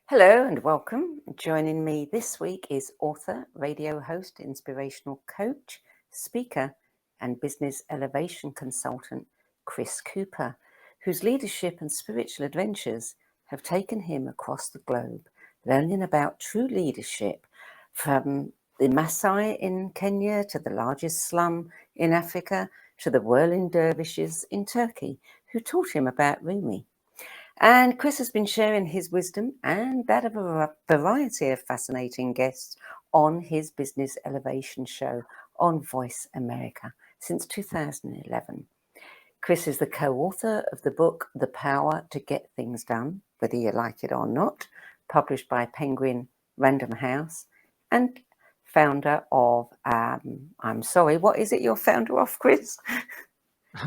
Hello and welcome. Joining me this week is author, radio host, inspirational coach, speaker, and business elevation consultant Chris Cooper, whose leadership and spiritual adventures have taken him across the globe, learning about true leadership from the Masai in Kenya to the largest slum in Africa to the Whirling Dervishes in Turkey, who taught him about Rumi. And Chris has been sharing his wisdom and that of a variety of fascinating guests on his Business Elevation show on Voice America since 2011. Chris is the co-author of the book, The Power to Get Things Done, whether you like it or not, published by Penguin Random House, and founder of, what is it you're founder of, Chris?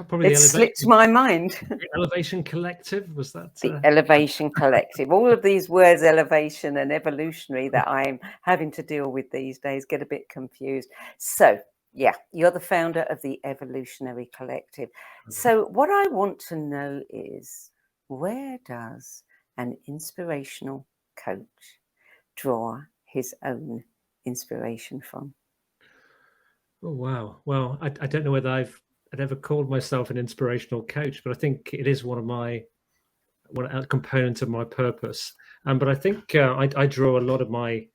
Probably it slipped my mind. The Elevation Collective, was that? The Elevation Collective. All of these words, elevation and evolutionary, that I'm having to deal with these days, get a bit confused. So, yeah, you're the founder of the Evolutionary Collective. So what I want to know is, where does an inspirational coach draw his own inspiration from? Oh, wow. Well, I don't know whether I'd ever called myself an inspirational coach, but I think it is one component of my purpose. But I think I draw a lot of my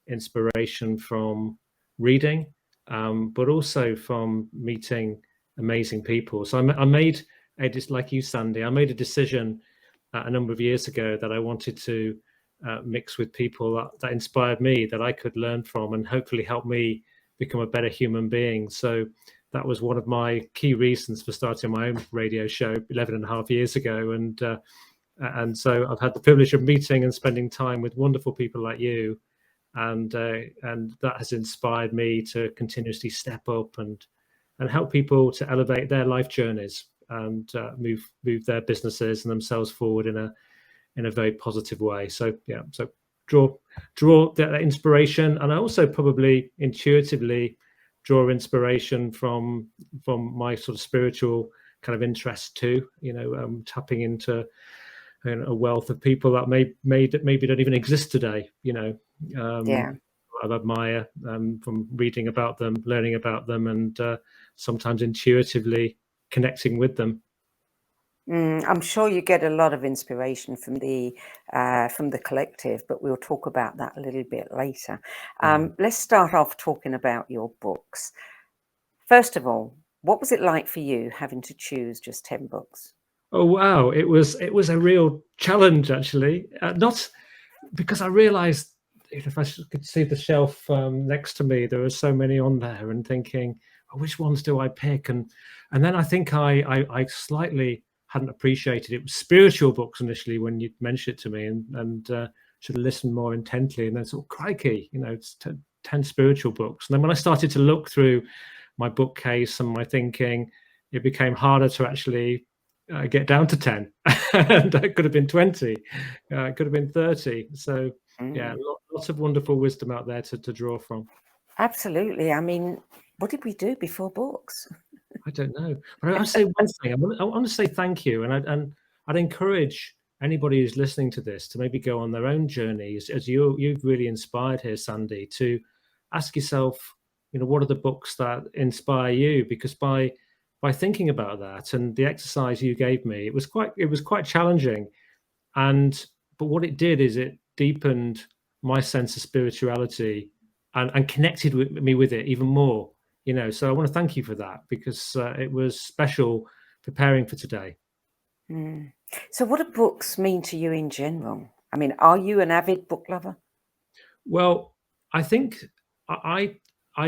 inspiration from reading, but also from meeting amazing people. So I made just like you, Sandie, I made a decision a number of years ago that I wanted to mix with people that inspired me, that I could learn from and hopefully help me become a better human being. So that was one of my key reasons for starting my own radio show 11 and a half years ago. And so I've had the privilege of meeting and spending time with wonderful people like you. And that has inspired me to continuously step up and help people to elevate their life journeys and move their businesses and themselves forward in a very positive way. So yeah, so draw that inspiration, and I also probably intuitively draw inspiration from my sort of spiritual kind of interest too. Tapping into a wealth of people that maybe don't even exist today. I admire from reading about them, learning about them, and sometimes intuitively connecting with them. I'm sure you get a lot of inspiration from the collective, but we'll talk about that a little bit later. Let's start off talking about your books. First of all, what was it like for you having to choose just 10 books? Oh wow, it was a real challenge, actually. Not because I realized if I could see the shelf next to me, there were so many on there, and thinking, oh, which ones do I pick? And then I think I slightly hadn't appreciated it was spiritual books initially when you mentioned it to me, and should have listened more intently. And then thought, crikey, it's 10 spiritual books. And then when I started to look through my bookcase and my thinking, it became harder to actually get down to 10. And it could have been 20, it could have been 30. So yeah, lots of wonderful wisdom out there to draw from. Absolutely. I mean, what did we do before books? I don't know. But I'll say one thing. I want to say thank you, and I'd encourage anybody who's listening to this to maybe go on their own journey, as you've really inspired here, Sandie, to ask yourself, what are the books that inspire you? Because by thinking about that and the exercise you gave me, it was quite challenging, but what it did is it deepened my sense of spirituality and connected me with it even more. So I want to thank you for that, because it was special preparing for today. So what do books mean to you in general? I mean, are you an avid book lover? Well, I think I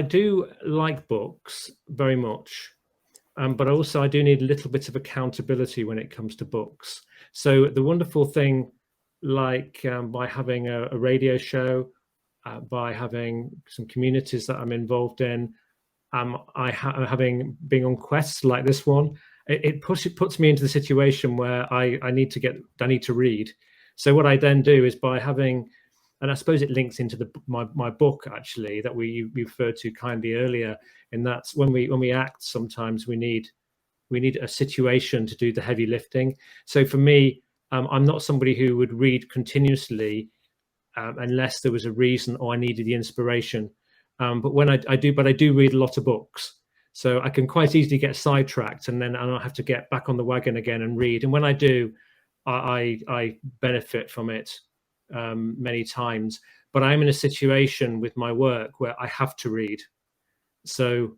do like books very much, but also I do need a little bit of accountability when it comes to books. So the wonderful thing, like by having a radio show, by having some communities that I'm involved in, having been on quests like this one, it puts me into the situation where I need to read. So what I then do is, by having, and I suppose it links into my book actually that we referred to kindly earlier, in that when we act, sometimes we need a situation to do the heavy lifting. So for me, I'm not somebody who would read continuously unless there was a reason or I needed the inspiration. But when I do read a lot of books, so I can quite easily get sidetracked, and then I have to get back on the wagon again and read. And when I do, I benefit from it many times. But I'm in a situation with my work where I have to read, so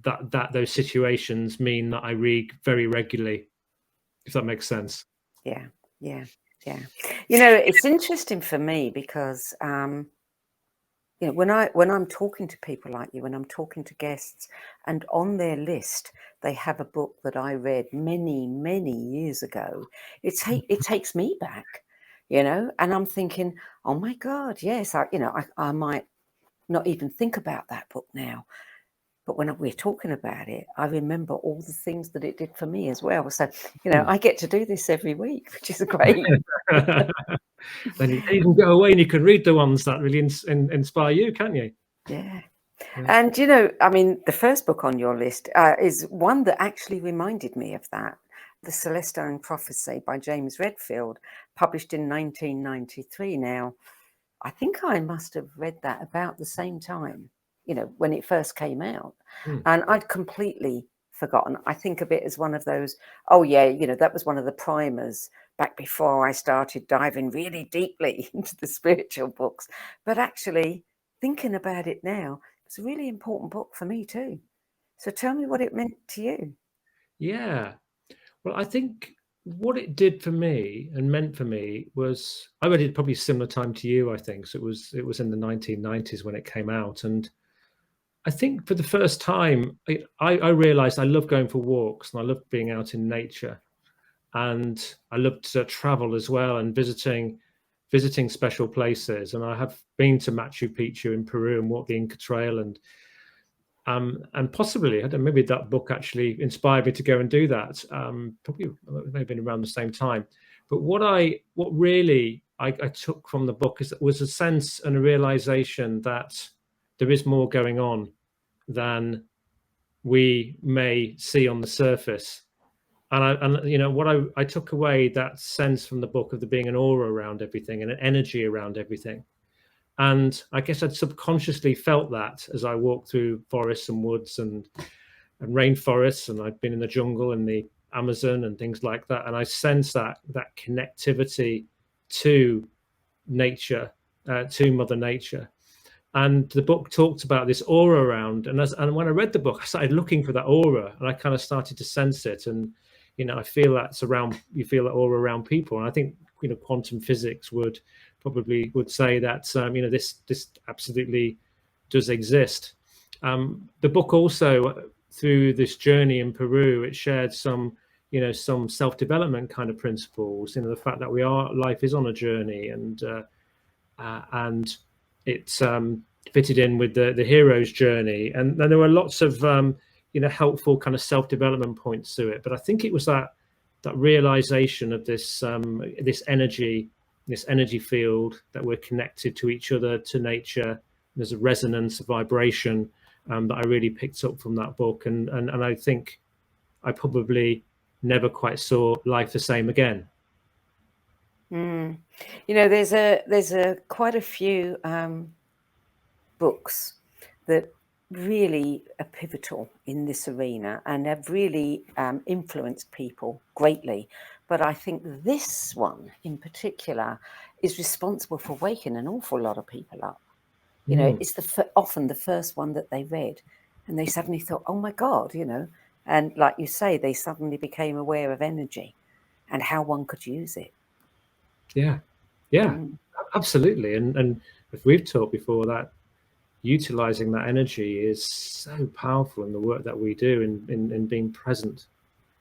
that those situations mean that I read very regularly, if that makes sense. Yeah. You know, it's interesting for me because you know, when I'm talking to people like you, when I'm talking to guests, and on their list they have a book that I read many years ago, it takes me back, you know, and I'm thinking, oh my God, yes, I might not even think about that book now, but when we're talking about it, I remember all the things that it did for me as well. So, you know, I get to do this every week, which is great. Then you can go away and you can read the ones that really inspire you, can't you? Yeah. Yeah. And, you know, I mean, the first book on your list is one that actually reminded me of that. The Celestine Prophecy by James Redfield, published in 1993. Now, I think I must have read that about the same time, you know, when it first came out. And I'd completely forgotten. I think of it as one of those, oh yeah, you know, that was one of the primers back before I started diving really deeply into the spiritual books. But actually, thinking about it now, it's a really important book for me too. So tell me what it meant to you. Yeah. Well, I think what it did for me and meant for me was I read it probably similar time to you, I think. So it was in the 1990s when it came out. And I think for the first time, I realized I love going for walks and I love being out in nature. And I love to travel as well and visiting special places. And I have been to Machu Picchu in Peru and walked the Inca Trail, and possibly, I don't know, maybe that book actually inspired me to go and do that. Probably it may have been around the same time. But what really I took from the book was a sense and a realization that there is more going on than we may see on the surface. And you know what I took away that sense from the book of there being an aura around everything and an energy around everything. And I guess I'd subconsciously felt that as I walked through forests and woods and rainforests, and I'd been in the jungle and the Amazon and things like that. And I sensed that connectivity to nature, to Mother Nature. And the book talked about this aura around, and when I read the book, I started looking for that aura, and I kind of started to sense it. And you know, I feel that's around. You feel that aura around people, and I think, you know, quantum physics would say that you know, this absolutely does exist. The book also, through this journey in Peru, it shared some, you know, some self-development kind of principles. You know, the fact that life is on a journey, and it fitted in with the hero's journey, and then there were lots of you know, helpful kind of self-development points to it. But I think it was that realization of this energy field, that we're connected to each other, to nature. There's a resonance, a vibration that I really picked up from that book, and I think I probably never quite saw life the same again. You know, there's a quite a few books that really are pivotal in this arena and have really influenced people greatly. But I think this one in particular is responsible for waking an awful lot of people up. You know, it's often the first one that they read, and they suddenly thought, oh my God, you know, and like you say, they suddenly became aware of energy and how one could use it. Yeah, absolutely. And if we've talked before, that utilizing that energy is so powerful in the work that we do, in being present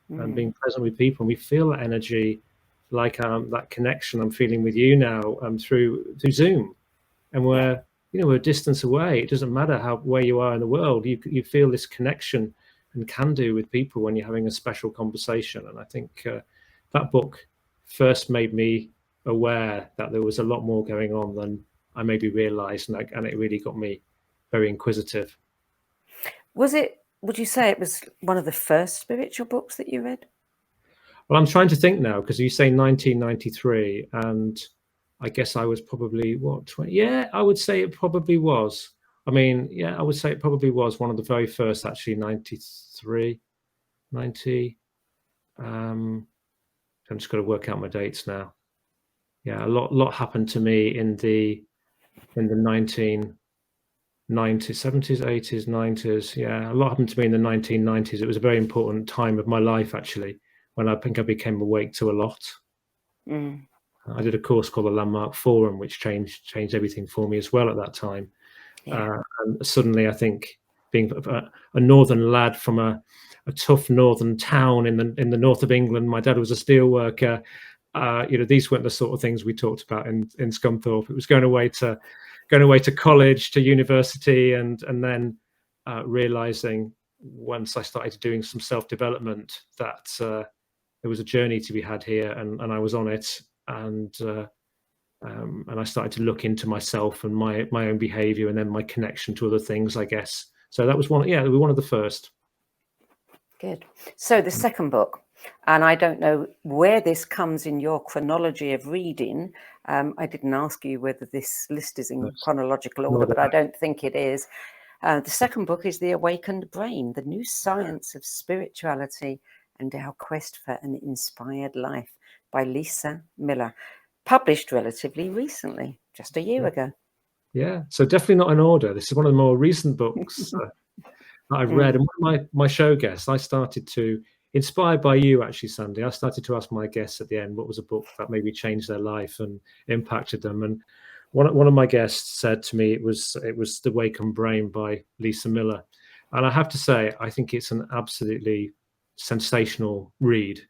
and being present with people. And we feel that energy, like that connection I'm feeling with you now through Zoom, and we're you know, we're a distance away. It doesn't matter where you are in the world. You feel this connection and can do with people when you're having a special conversation. And I think that book first made me aware that there was a lot more going on than I maybe realized, and it really got me very inquisitive. Would you say it was one of the first spiritual books that you read? Well, I'm trying to think now, because you say 1993, and I guess I was probably, what, 20? Yeah, I would say it probably was. I mean, yeah, I would say it probably was one of the very first, actually, 93, 90. I'm just got to work out my dates now. Yeah, a lot happened to me in the 1990s, 70s, 80s, 90s. Yeah, a lot happened to me in the 1990s. It was a very important time of my life, actually, when I think I became awake to a lot. Mm. I did a course called the Landmark Forum, which changed everything for me as well at that time. Yeah. And suddenly, I think being a northern lad from a tough northern town in the north of England, my dad was a steel worker. These weren't the sort of things we talked about in Scunthorpe. It was going away to college, to university, and then realizing once I started doing some self-development that there was a journey to be had here, and I was on it, and I started to look into myself and my own behavior, and then my connection to other things, I guess. So that was one of the first. Good. So the second book, and I don't know where this comes in your chronology of reading. I didn't ask you whether this list is in chronological order, but I don't think it is. The second book is The Awakened Brain, The New Science of Spirituality and Our Quest for an Inspired Life by Lisa Miller, published relatively recently, just a year ago. Yeah, so definitely not in order. This is one of the more recent books that I've read. And one of my show guests, I started to, inspired by you actually, Sandie, I started to ask my guests at the end what was a book that maybe changed their life and impacted them. And one of my guests said to me it was The Awakened Brain by Lisa Miller. And I have to say, I think it's an absolutely sensational read.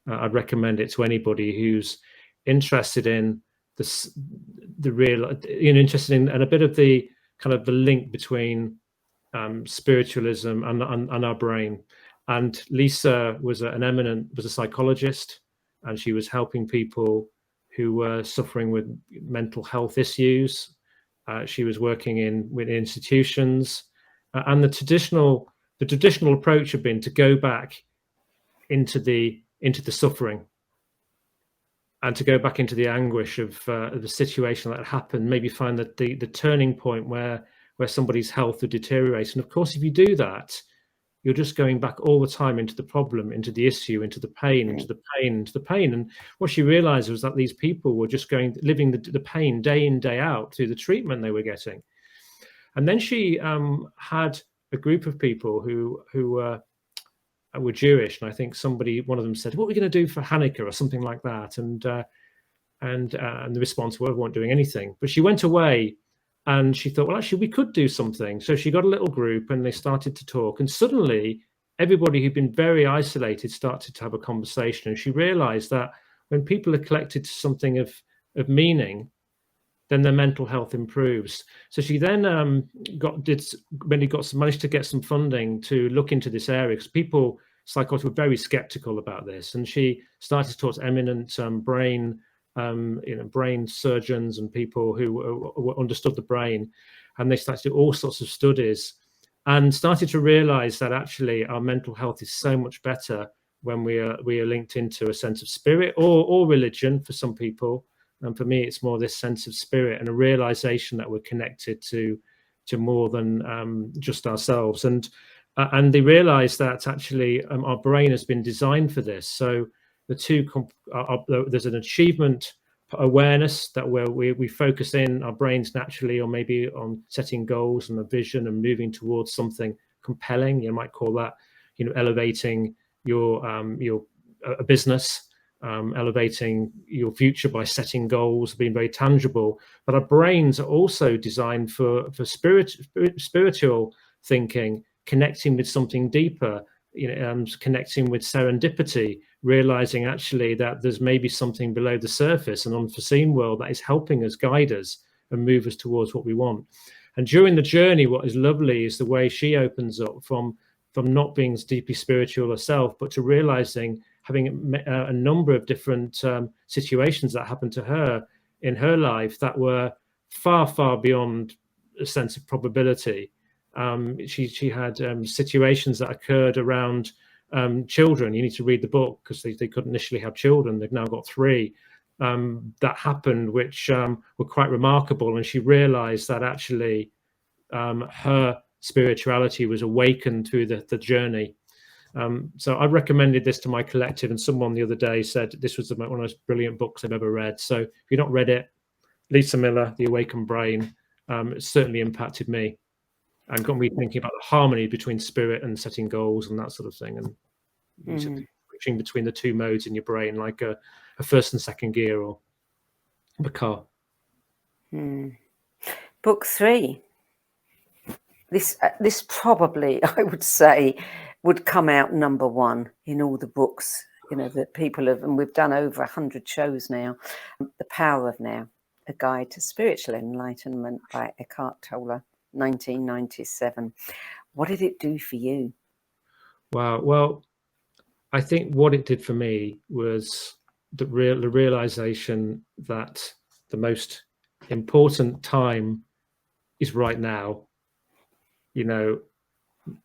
I'd recommend it to anybody who's interested in the real, interested in, and a bit of the kind of the link between spiritualism and our brain. And Lisa was a psychologist, and she was helping people who were suffering with mental health issues. She was working with institutions, and the traditional approach had been to go back into the suffering, and to go back into the anguish of the situation that had happened, maybe find that the turning point where somebody's health would deteriorate. And of course, if you do that, you're just going back all the time into the problem, into the issue, into the pain, into the pain, into the pain. And what she realized was that these people were just living the pain day in, day out through the treatment they were getting. And then she had a group of people who were Jewish, and I think one of them said, "What are we going to do for Hanukkah?" or something like that. And the response was, "We weren't doing anything." But she went away, and she thought, well, actually, we could do something. So she got a little group, and they started to talk. And suddenly, everybody who'd been very isolated started to have a conversation. And she realized that when people are collected to something of meaning, then their mental health improves. So she then managed to get some funding to look into this area, because psychologists were very skeptical about this. And she started to talk to eminent brain surgeons and people who understood the brain, and they started to do all sorts of studies, and started to realize that actually our mental health is so much better when we are linked into a sense of spirit or religion for some people. And for me, it's more this sense of spirit and a realization that we're connected to more than just ourselves. And they realized that actually our brain has been designed for this. So the two, there's an achievement awareness that where we focus in our brains naturally, or maybe on setting goals and a vision and moving towards something compelling. You might call that, elevating your a business. Elevating your future by setting goals, being very tangible. But our brains are also designed for spiritual thinking, connecting with something deeper, connecting with serendipity, realizing actually that there's maybe something below the surface, an unforeseen world that is helping us, guide us, and move us towards what we want. And during the journey, what is lovely is the way she opens up from not being deeply spiritual herself, but to realizing, having a number of different situations that happened to her in her life that were far, far beyond a sense of probability. She had situations that occurred around children. You need to read the book, because they couldn't initially have children. They've now got 3. that happened, which were quite remarkable. And she realized that actually her spirituality was awakened through the journey. So I recommended this to my collective, and someone the other day said this was one of the most brilliant books I've ever read. So if you've not read it, Lisa Miller, The Awakened Brain, it certainly impacted me and got me thinking about the harmony between spirit and setting goals and that sort of thing, and switching between the two modes in your brain, like a first and second gear or a car. Book 3. This probably, I would say, would come out number 1 in all the books, that people have, and we've done over 100 shows now. The Power of Now, A Guide to Spiritual Enlightenment by Eckhart Tolle, 1997. What did it do for you? Wow. Well, I think what it did for me was the realization that the most important time is right now, and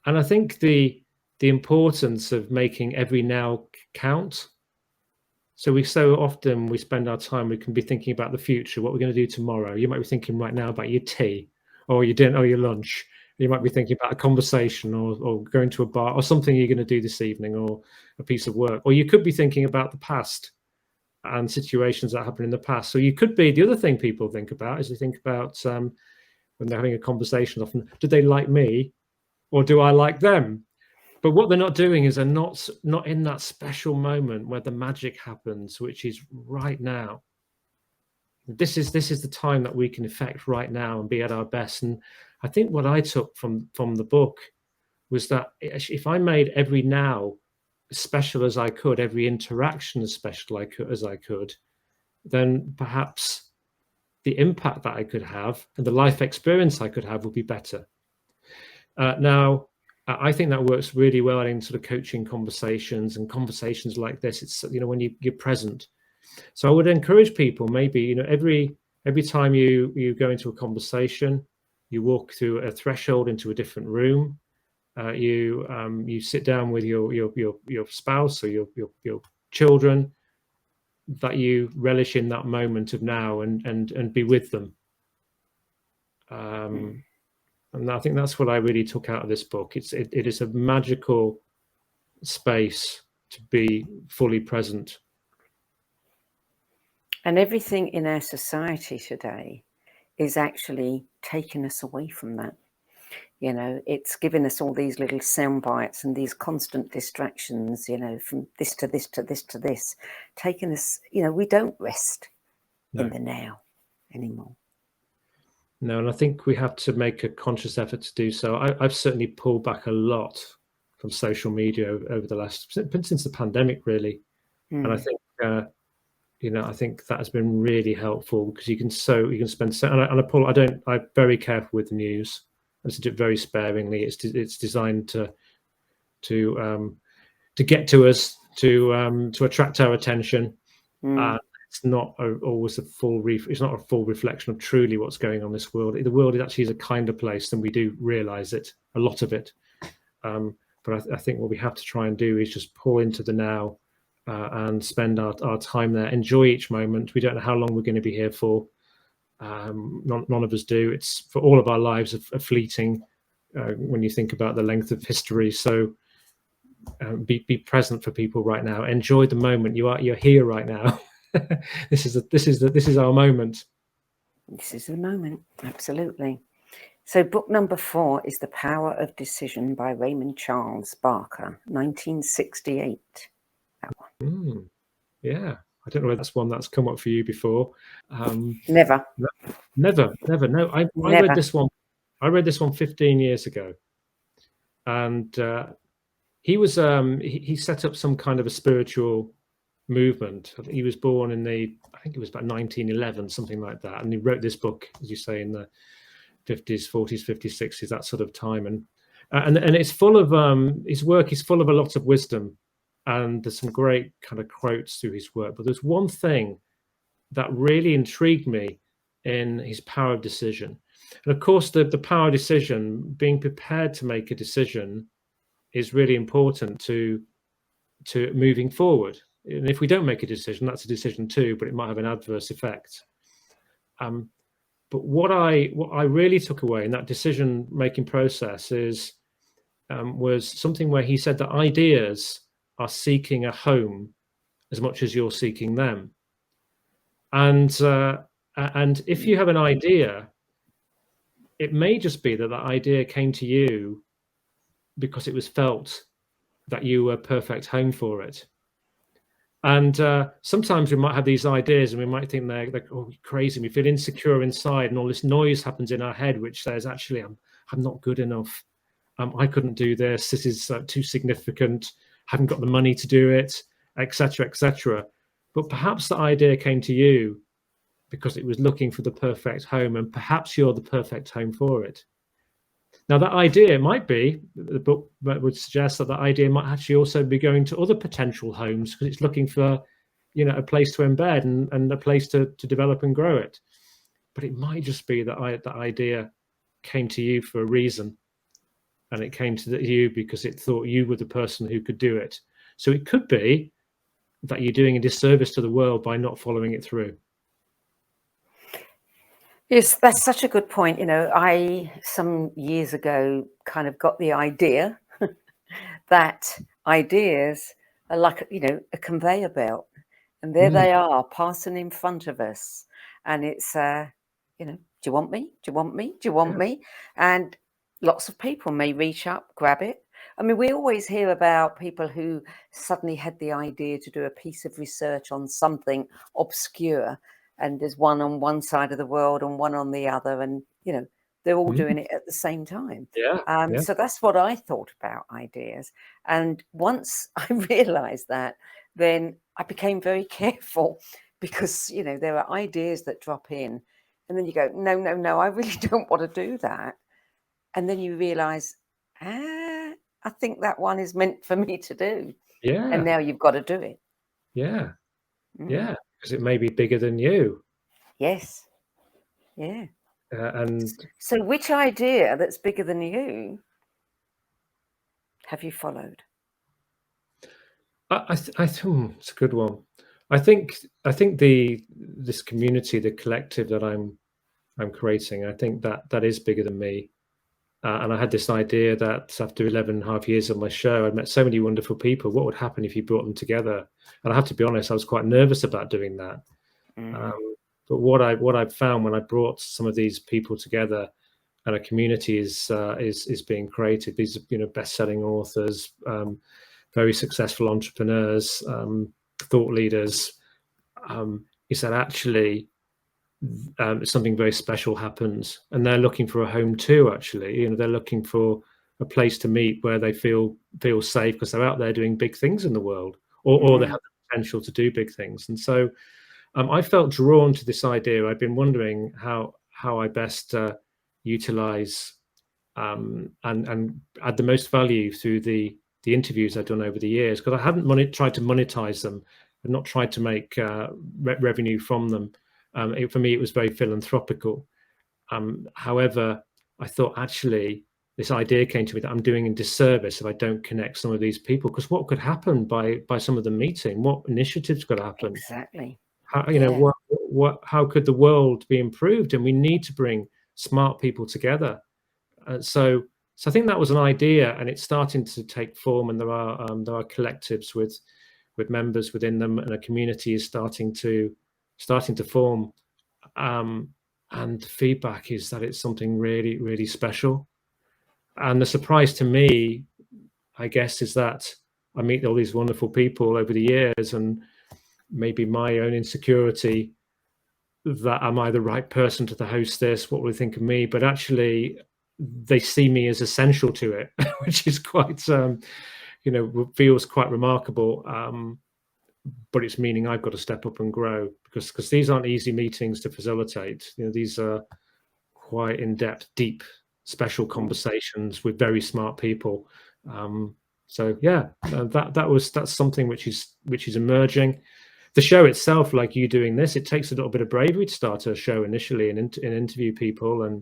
I think the importance of making every now count. So often we spend our time, we can be thinking about the future, what we're going to do tomorrow. You might be thinking right now about your tea or your dinner or your lunch. You might be thinking about a conversation or going to a bar or something you're going to do this evening or a piece of work. Or you could be thinking about the past and situations that happened in the past. So you could be, the other thing people think about is they think about when they're having a conversation often, do they like me or do I like them? But what they're not doing is they're not in that special moment where the magic happens, which is right now. This is the time that we can affect right now and be at our best. And I think what I took from the book was that if I made every now as special as I could, every interaction as special as I could, then perhaps the impact that I could have and the life experience I could have would be better. Now, I think that works really well in sort of coaching conversations and conversations like this. It's, when you're present. So I would encourage people, maybe, every time you go into a conversation, you walk through a threshold into a different room, you sit down with your spouse or your children, that you relish in that moment of now and be with them. And I think that's what I really took out of this book. It is a magical space to be fully present. And everything in our society today is actually taking us away from that. It's giving us all these little sound bites and these constant distractions, from this to this to this to this, taking us, we don't rest in the now anymore. No, and I think we have to make a conscious effort to do so. I've certainly pulled back a lot from social media over the since the pandemic, really. And I think, I think that has been really helpful because you can spend so, and I'm very careful with the news. I do it very sparingly. It's designed to get to us, to attract our attention. It's not always it's not a full reflection of truly what's going on in this world. The world actually is a kinder place than we do realize it, a lot of it. But I think what we have to try and do is just pull into the now and spend our time there, enjoy each moment. We don't know how long we're going to be here for. None of us do. It's for all of our lives are fleeting when you think about the length of history. So be present for people right now. Enjoy the moment. You're here right now. This is our moment. This is the moment, absolutely. So book number 4 is The Power of Decision by Raymond Charles Barker, 1968. That one. Yeah, I don't know whether that's one that's come up for you before. Never. Never. No, I read this one. I read this one 15 years ago, and he was he set up some kind of a spiritual movement. He was born in I think it was about 1911, something like that, and he wrote this book, as you say, in the 50s, 40s, 50s, 60s, that sort of time, and it's full of his work is full of a lot of wisdom, and there's some great kind of quotes through his work. But there's one thing that really intrigued me in his power of decision, and of course the power of decision, being prepared to make a decision, is really important to moving forward. And if we don't make a decision, that's a decision too, but it might have an adverse effect. But what I really took away in that decision making process was something where he said that ideas are seeking a home as much as you're seeking them. And if you have an idea, it may just be that that idea came to you because it was felt that you were a perfect home for it. And sometimes we might have these ideas and we might think they're oh, crazy. We feel insecure inside, and all this noise happens in our head, which says, actually, I'm not good enough. I couldn't do this. This is too significant. Haven't got the money to do it, etc., etc. But perhaps the idea came to you because it was looking for the perfect home, and perhaps you're the perfect home for it. Now, that idea might be, the book would suggest that idea might actually also be going to other potential homes because it's looking for, a place to embed and a place to develop and grow it. But it might just be that that idea came to you for a reason, and it came to you because it thought you were the person who could do it. So it could be that you're doing a disservice to the world by not following it through. Yes, that's such a good point. I, some years ago, kind of got the idea that ideas are like, a conveyor belt. And there they are, passing in front of us. And it's, do you want me? Do you want me? Do you want me? And lots of people may reach up, grab it. I mean, we always hear about people who suddenly had the idea to do a piece of research on something obscure. And there's one on one side of the world and one on the other. And, they're all doing it at the same time. So that's what I thought about ideas. And once I realized that, then I became very careful because, there are ideas that drop in and then you go, no, I really don't want to do that. And then you realize, I think that one is meant for me to do. Yeah. And now you've got to do it. Yeah. Yeah. Because it may be bigger than you. Yes. Yeah. And so which idea that's bigger than you have you followed? it's a good one. I think this community, the collective that I'm creating, I think that is bigger than me. And I had this idea that after 11 and a half years of my show, I'd met so many wonderful people. What would happen if you brought them together? And I have to be honest, I was quite nervous about doing that. But what I've found when I brought some of these people together, and a community is being created. These best-selling authors, very successful entrepreneurs, thought leaders. Is that actually something very special happens, and they're looking for a home too. Actually, they're looking for a place to meet where they feel safe because they're out there doing big things in the world, or they have the potential to do big things. And so I felt drawn to this idea. I've been wondering how I best utilize and add the most value through the interviews I've done over the years, because I hadn't tried to monetize them. I've not tried to make revenue from them. For me, it was very philanthropical. However, I thought actually this idea came to me that I'm doing a disservice if I don't connect some of these people, because what could happen by some of them meeting? What initiatives could happen? Exactly. How, how could the world be improved? And we need to bring smart people together. So I think that was an idea, and it's starting to take form. And there are collectives with members within them, and a community is starting to form. And the feedback is that it's something really, really special. And the surprise to me, I guess, is that I meet all these wonderful people over the years, and maybe my own insecurity that am I the right person to host this? What will they think of me? But actually, they see me as essential to it, which is quite, feels quite remarkable. But it's meaning I've got to step up and grow, because these aren't easy meetings to facilitate. These are quite in-depth, deep, special conversations with very smart people. So yeah, that's something which is emerging. The show itself, like you doing this, it takes a little bit of bravery to start a show initially and interview people and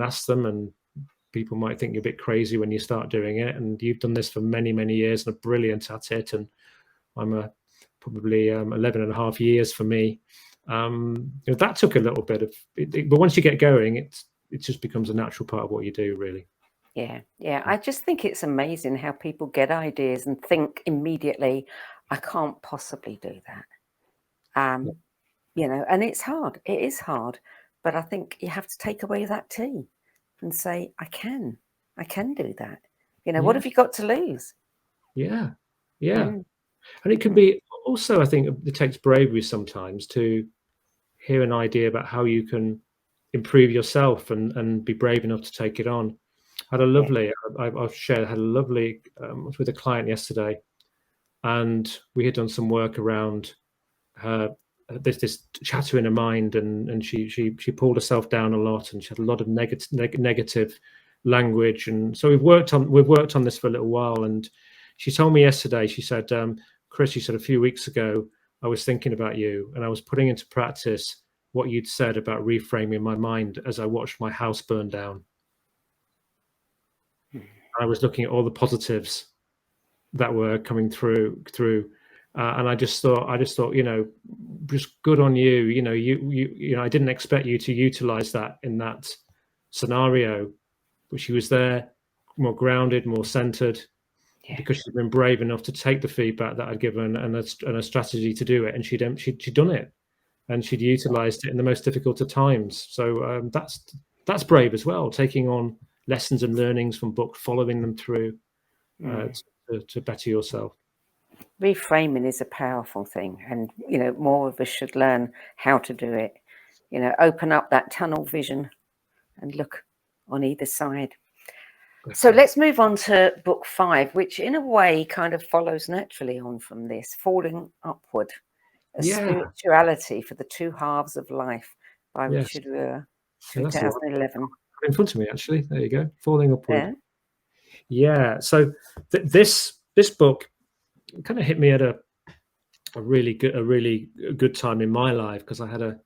ask them. And people might think you're a bit crazy when you start doing it. And you've done this for many, many years and are brilliant at it. And I'm probably 11 and a half years for me. That took a little bit of it, but once you get going, it just becomes a natural part of what you do, really. Yeah. I just think it's amazing how people get ideas and think immediately, I can't possibly do that. And it's hard. It is hard. But I think you have to take away that T and say, I can do that. What have you got to lose? Yeah. And it can be also, I think it takes bravery sometimes to hear an idea about how you can improve yourself and be brave enough to take it on. I was with a client yesterday, and we had done some work around her this chatter in her mind, and she pulled herself down a lot, and she had a lot of negative language. And so we've worked on this for a little while. And she told me yesterday, she said, Chris, she said, a few weeks ago I was thinking about you, and I was putting into practice what you'd said about reframing my mind as I watched my house burn down. I was looking at all the positives that were coming through, and I just thought, just good on you. I didn't expect you to utilize that in that scenario, but she was there, more grounded, more centered, because she'd been brave enough to take the feedback that I'd given and a strategy to do it, and she'd done it, and she'd utilized it in the most difficult of times. So that's brave as well, taking on lessons and learnings from books, following them through to better yourself. Reframing is a powerful thing, and more of us should learn how to do it. Open up that tunnel vision and look on either side. Okay. So let's move on to book 5, which in a way kind of follows naturally on from this, Falling Upward, a spirituality for the two halves of life by Richard Rohr, 2011. In front of me, actually. There you go. Falling Upward. So this book kind of hit me at a really good time in my life, because I had a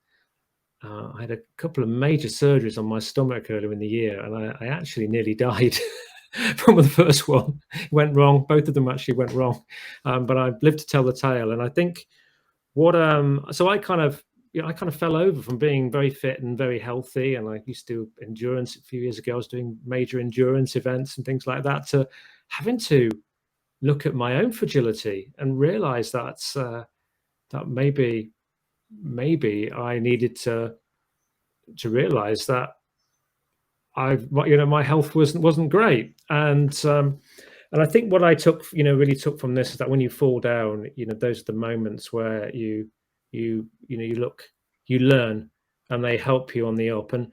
couple of major surgeries on my stomach earlier in the year, and I actually nearly died from the first one. It went wrong. Both of them actually went wrong, but I've lived to tell the tale. And I think so I kind of fell over from being very fit and very healthy, and I used to do endurance a few years ago. I was doing major endurance events and things like that, to having to look at my own fragility and realize that maybe I needed to realize that my health wasn't great. And I think what I really took from this is that when you fall down, those are the moments where you look, you learn, and they help you on the up. And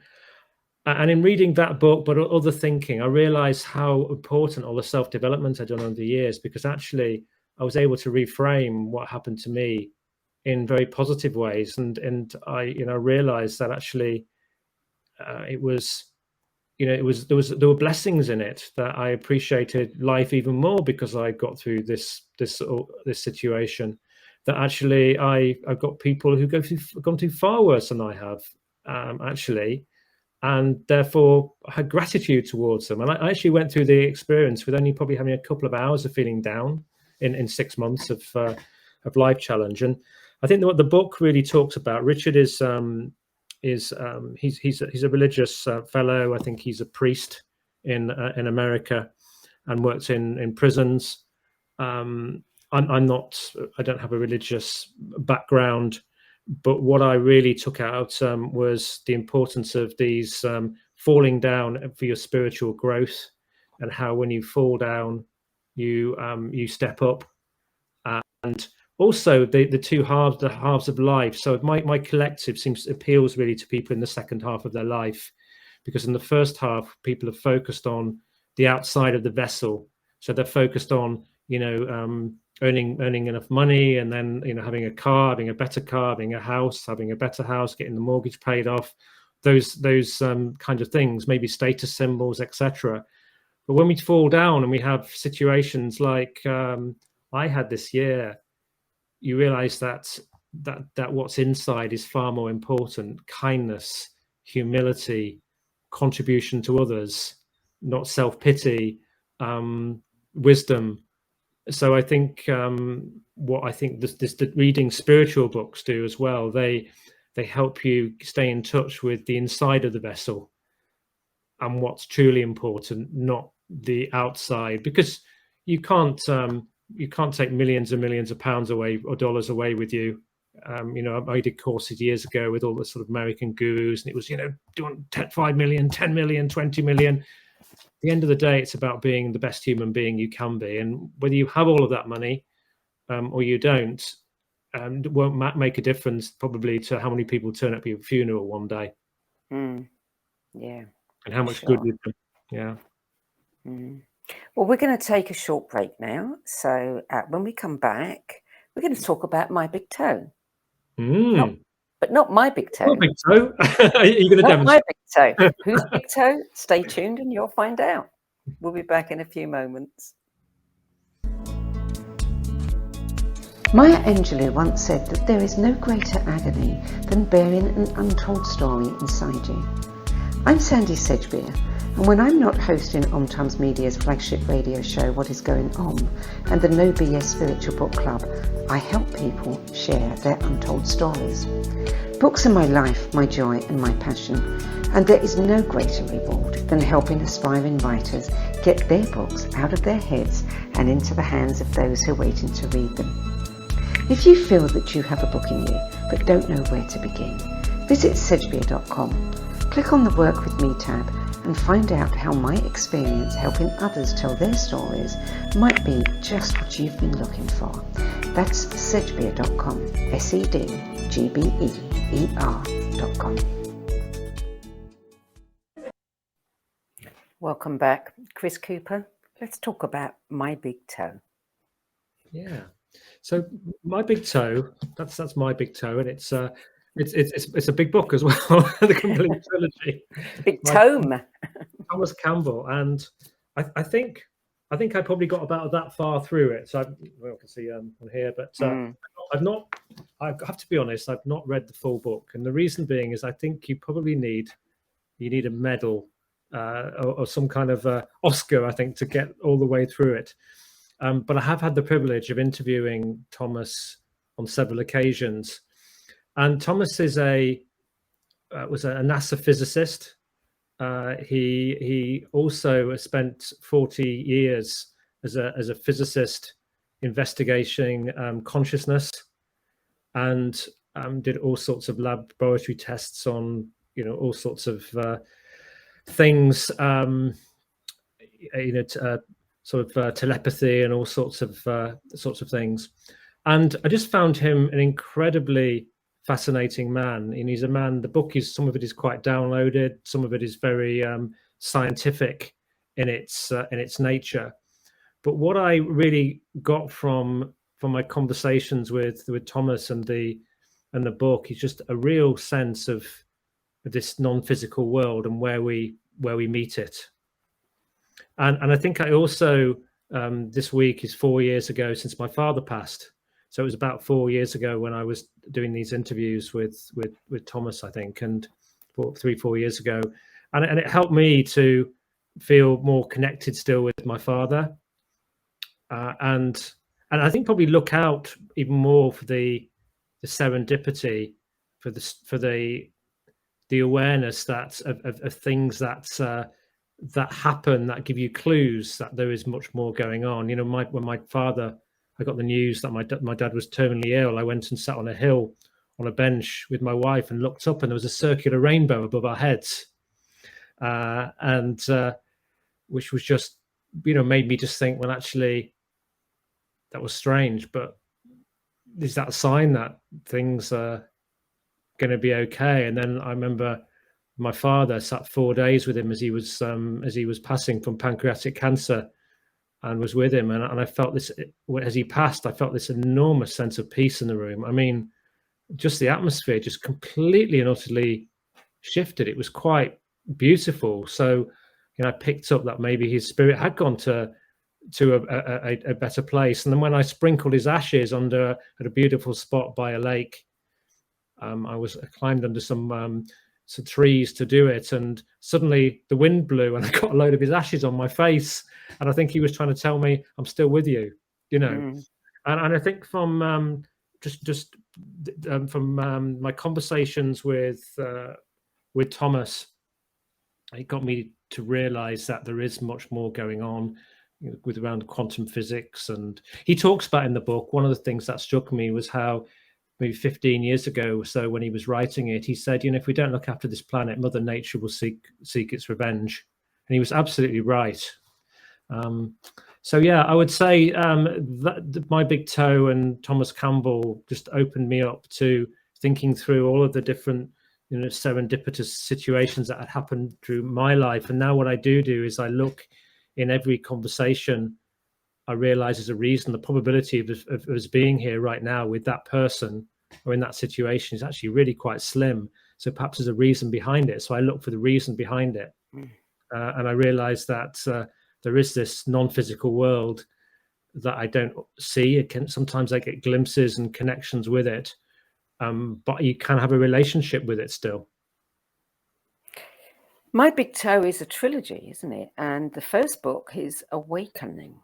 in reading that book, but other thinking, I realized how important all the self-development I'd done over the years, because actually I was able to reframe what happened to me in very positive ways. And I realized that actually there were blessings in it, that I appreciated life even more because I got through this situation. That actually I've got people who gone through far worse than I have, actually, and therefore I had gratitude towards them. And I actually went through the experience with only probably having a couple of hours of feeling down in 6 months of life challenge. And I think what the book really talks about, Richard he's a religious fellow. I think he's a priest in America and works in prisons. I'm not. I don't have a religious background, but what I really took out was the importance of these falling down for your spiritual growth, and how when you fall down, you step up, and also the halves of life. So my collective appeals really to people in the second half of their life, because in the first half people are focused on the outside of the vessel. So they're focused on earning enough money, and then having a car, having a better car, having a house, having a better house, getting the mortgage paid off, those kind of things, maybe status symbols, etc. But when we fall down and we have situations like I had this year, you realize that what's inside is far more important: kindness, humility, contribution to others, not self-pity, wisdom. So I think what I think the reading spiritual books do as well. They help you stay in touch with the inside of the vessel and what's truly important, not the outside, because you can't take millions and millions of pounds away or dollars away with you. I did courses years ago with all the sort of American gurus, and it was, do you want 5 million, 10 million, 20 million? At the end of the day, it's about being the best human being you can be. And whether you have all of that money or you don't, it won't make a difference probably to how many people turn up at your funeral one day. Yeah. And how much good you've done. Yeah. Well, we're going to take a short break now. So when we come back, we're going to talk about my big toe. But not my big toe. Not big toe. Are you going to not demonstrate? My big toe. Whose big toe? Stay tuned and you'll find out. We'll be back in a few moments. Maya Angelou once said that there is no greater agony than bearing an untold story inside you. I'm Sandie Sedgbeer, and when I'm not hosting OmTimes Media's flagship radio show What Is Going On and the No BS Spiritual Book Club, I help people share their untold stories. Books are my life, my joy and my passion, and there is no greater reward than helping aspiring writers get their books out of their heads and into the hands of those who are waiting to read them. If you feel that you have a book in you but don't know where to begin, visit Sedgbeer.com. Click on the Work With Me tab and find out how my experience helping others tell their stories might be just what you've been looking for. That's Sedgbeer.com, SEDGBEER.com. Welcome back. Chris Cooper, let's talk about my big toe. Yeah. So my big toe, that's my big toe, and it's a big book as well, the complete trilogy. Big tome. Thomas Campbell, and I think I probably got about that far through it. So I can see on here, but I've not. I have to be honest, I've not read the full book, and the reason being is I think you probably need a medal or some kind of Oscar, I think, to get all the way through it. But I have had the privilege of interviewing Thomas on several occasions, and Thomas is was a NASA physicist. He also spent 40 years as a physicist investigating consciousness, and did all sorts of laboratory tests on all sorts of things, telepathy and all sorts of things. And I just found him an incredibly fascinating man. And he's a man, the book is, some of it is quite downloaded, some of it is very scientific in its nature. But what I really got from my conversations with Thomas and the book is just a real sense of this non-physical world and where we meet it. And I think I also, this week is 4 years ago since my father passed. So it was about 4 years ago when I was doing these interviews with Thomas, I think, and 4 years ago. And it helped me to feel more connected still with my father. And I think probably look out even more for the serendipity, for the awareness that of things that happen, that give you clues that there is much more going on. When my father, I got the news that my dad was terminally ill, I went and sat on a hill on a bench with my wife and looked up, and there was a circular rainbow above our heads, and which was just made me just think, well, actually that was strange, but is that a sign that things are going to be okay? And then I remember my father sat 4 days with him as he was passing from pancreatic cancer, and was with him. And I felt this, as he passed, I felt this enormous sense of peace in the room. I mean, just the atmosphere just completely and utterly shifted. It was quite beautiful. So, I picked up that maybe his spirit had gone to a better place. And then when I sprinkled his ashes at a beautiful spot by a lake, I climbed under some trees to do it, and suddenly the wind blew and I got a load of his ashes on my face, and I think he was trying to tell me, I'm still with you, And I think from from my conversations with Thomas, it got me to realize that there is much more going on with around quantum physics. And he talks about in the book, one of the things that struck me was how maybe 15 years ago or so, when he was writing it, he said, if we don't look after this planet, Mother Nature will seek its revenge. And he was absolutely right. So yeah, I would say that My Big Toe and Thomas Campbell just opened me up to thinking through all of the different serendipitous situations that had happened through my life. And now what I do is I look in every conversation, I realize there's a reason. The probability of us being here right now with that person or in that situation is actually really quite slim. So perhaps there's a reason behind it. So I look for the reason behind it. And I realize that there is this non-physical world that I don't see. Sometimes I get glimpses and connections with it, but you can have a relationship with it still. My Big Toe is a trilogy, isn't it? And the first book is Awakening.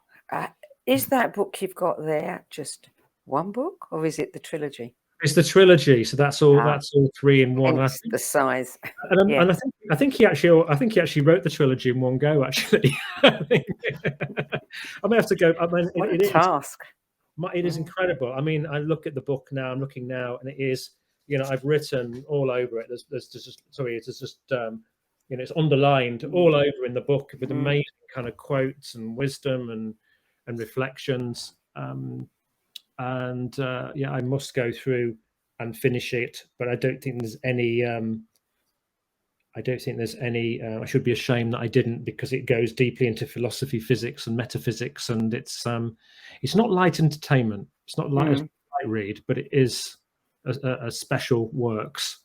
Is that book you've got there just one book, or is it the trilogy? It's the trilogy, so that's all. That's all three in one. Hence the size. And I think he actually wrote the trilogy in one go. Actually, I may have to go. I mean, what a task! It is incredible. I mean, I look at the book now. I'm looking now, and it is. I've written all over it. There's just it's underlined all over in the book with amazing kind of quotes and wisdom and reflections. Yeah, I must go through and finish it, but I don't think there's any. I should be ashamed that I didn't, because it goes deeply into philosophy, physics, and metaphysics, and it's not light entertainment. It's not light, light read, but it is a special works.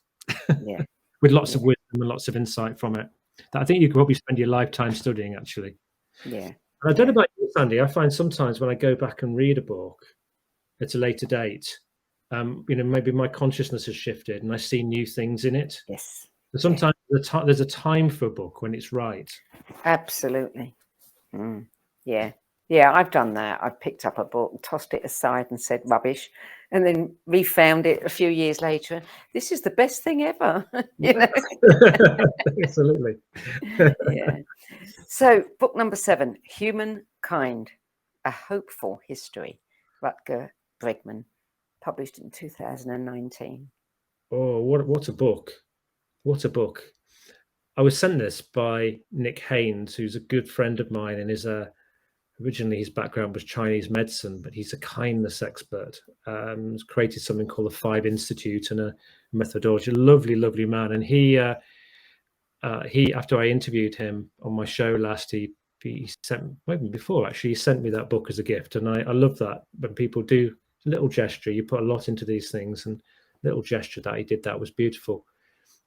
Yeah. With lots of wisdom and lots of insight from it, that I think you could probably spend your lifetime studying, actually. Yeah. And I don't know about you, Sandie. I find sometimes when I go back and read a book at a later date, maybe my consciousness has shifted and I see new things in it. Yes. But sometimes there's a time for a book when it's right. Absolutely. Yeah. Yeah, I've done that. I picked up a book, tossed it aside and said rubbish, and then refound it a few years later. This is the best thing ever. Absolutely. Yeah. So book number 7, Humankind, A Hopeful History, Rutger Bregman, published in 2019. Oh, what a book. What a book. I was sent this by Nick Haynes, who's a good friend of mine, and is originally his background was Chinese medicine, but he's a kindness expert. He's created something called the 5 Institute and a methodology. Lovely, lovely man. And he after I interviewed him on my show last, he sent, maybe before actually, he sent me that book as a gift. And I love that when people do a little gesture. You put a lot into these things, and little gesture that he did, that was beautiful.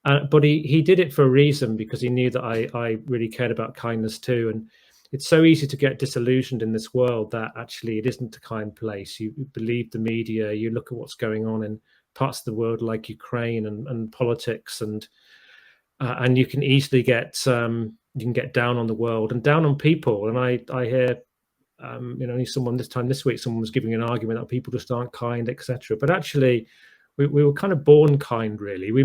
But he did it for a reason, because he knew that I really cared about kindness too. And it's so easy to get disillusioned in this world that actually it isn't a kind place. You believe the media, you look at what's going on in parts of the world like Ukraine and politics, and you can easily get down on the world and down on people. And I hear someone this week someone was giving an argument that people just aren't kind, etc. But actually we were kind of born kind, really. We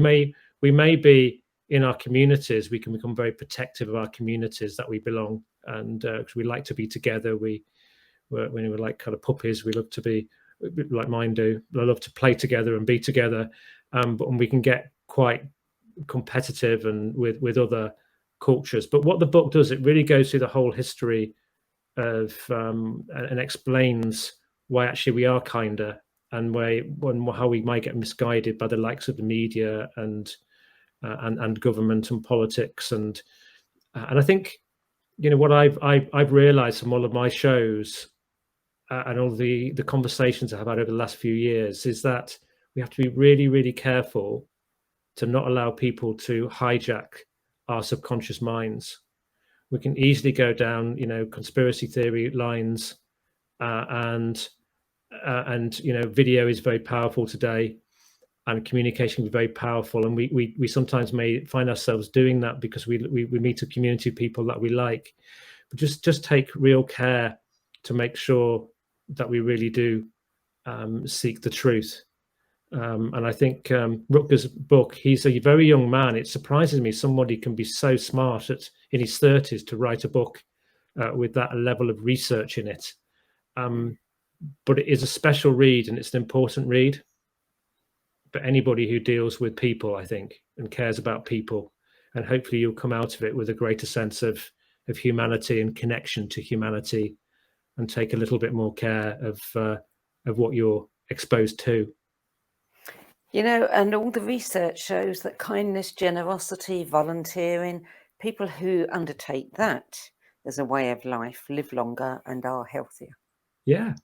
may be in our communities, we can become very protective of our communities that we belong, and because we like to be together. When we're like kind of puppies, we love to be, like mine do, I love to play together and be together, but we can get quite competitive and with other cultures. But what the book does, it really goes through the whole history of and explains why actually we are kinder, and how we might get misguided by the likes of the media and government and politics, and I think what I've realized from all of my shows and all the conversations I've had over the last few years is that we have to be really, really careful to not allow people to hijack our subconscious minds. We can easily go down conspiracy theory lines, and video is very powerful today, and communication can be very powerful, and we sometimes may find ourselves doing that because we meet a community of people that we like. But just take real care to make sure that we really do seek the truth. And I think Rutger's book, he's a very young man. It surprises me somebody can be so smart in his 30s to write a book with that level of research in it. But it is a special read, and it's an important read. But anybody who deals with people, I think, and cares about people, and hopefully you'll come out of it with a greater sense of humanity and connection to humanity, and take a little bit more care of what you're exposed to. You know, and all the research shows that kindness, generosity, volunteering, people who undertake that as a way of life live longer and are healthier. Yeah,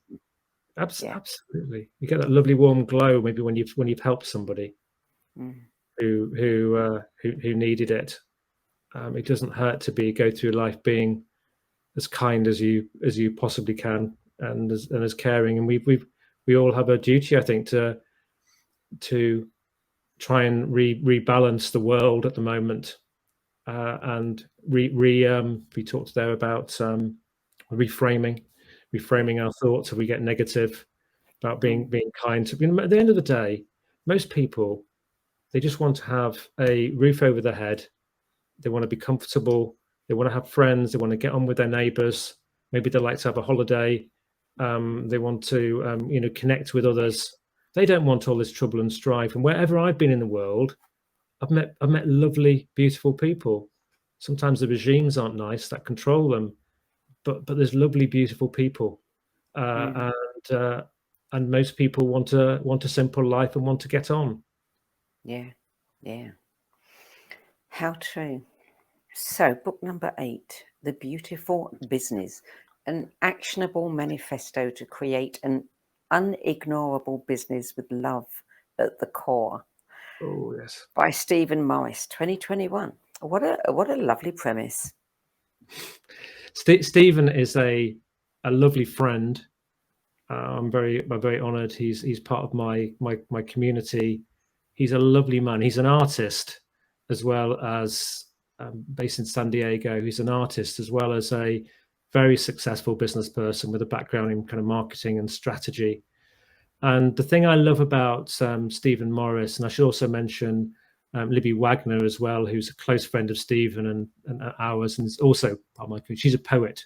absolutely. You get that lovely warm glow maybe when you've helped somebody who needed it. It doesn't hurt to go through life being as kind as you possibly can, and as caring. And we all have a duty, I think, to try and rebalance the world at the moment, and we talked there about reframing our thoughts if we get negative, about being kind. At the end of the day, most people, they just want to have a roof over their head. They want to be comfortable. They want to have friends. They want to get on with their neighbours. Maybe they like to have a holiday. They want to connect with others. They don't want all this trouble and strife. And wherever I've been in the world, I've met lovely, beautiful people. Sometimes the regimes aren't nice that control them, but there's lovely, beautiful people, and most people want a simple life and want to get on. Yeah. How true. So, book number 8, The Beautiful Business, an actionable manifesto to create an unignorable business with love at the core. Oh, yes. By Stephen Morris, 2021. What a lovely premise. Stephen is a lovely friend. I'm very honoured. He's part of my community. He's a lovely man. He's an artist as well as based in San Diego. He's an artist as well as a very successful business person with a background in kind of marketing and strategy. And the thing I love about Stephen Morris, and I should also mention Libby Wagner as well, who's a close friend of Stephen and ours, and is also part of my community. She's a poet.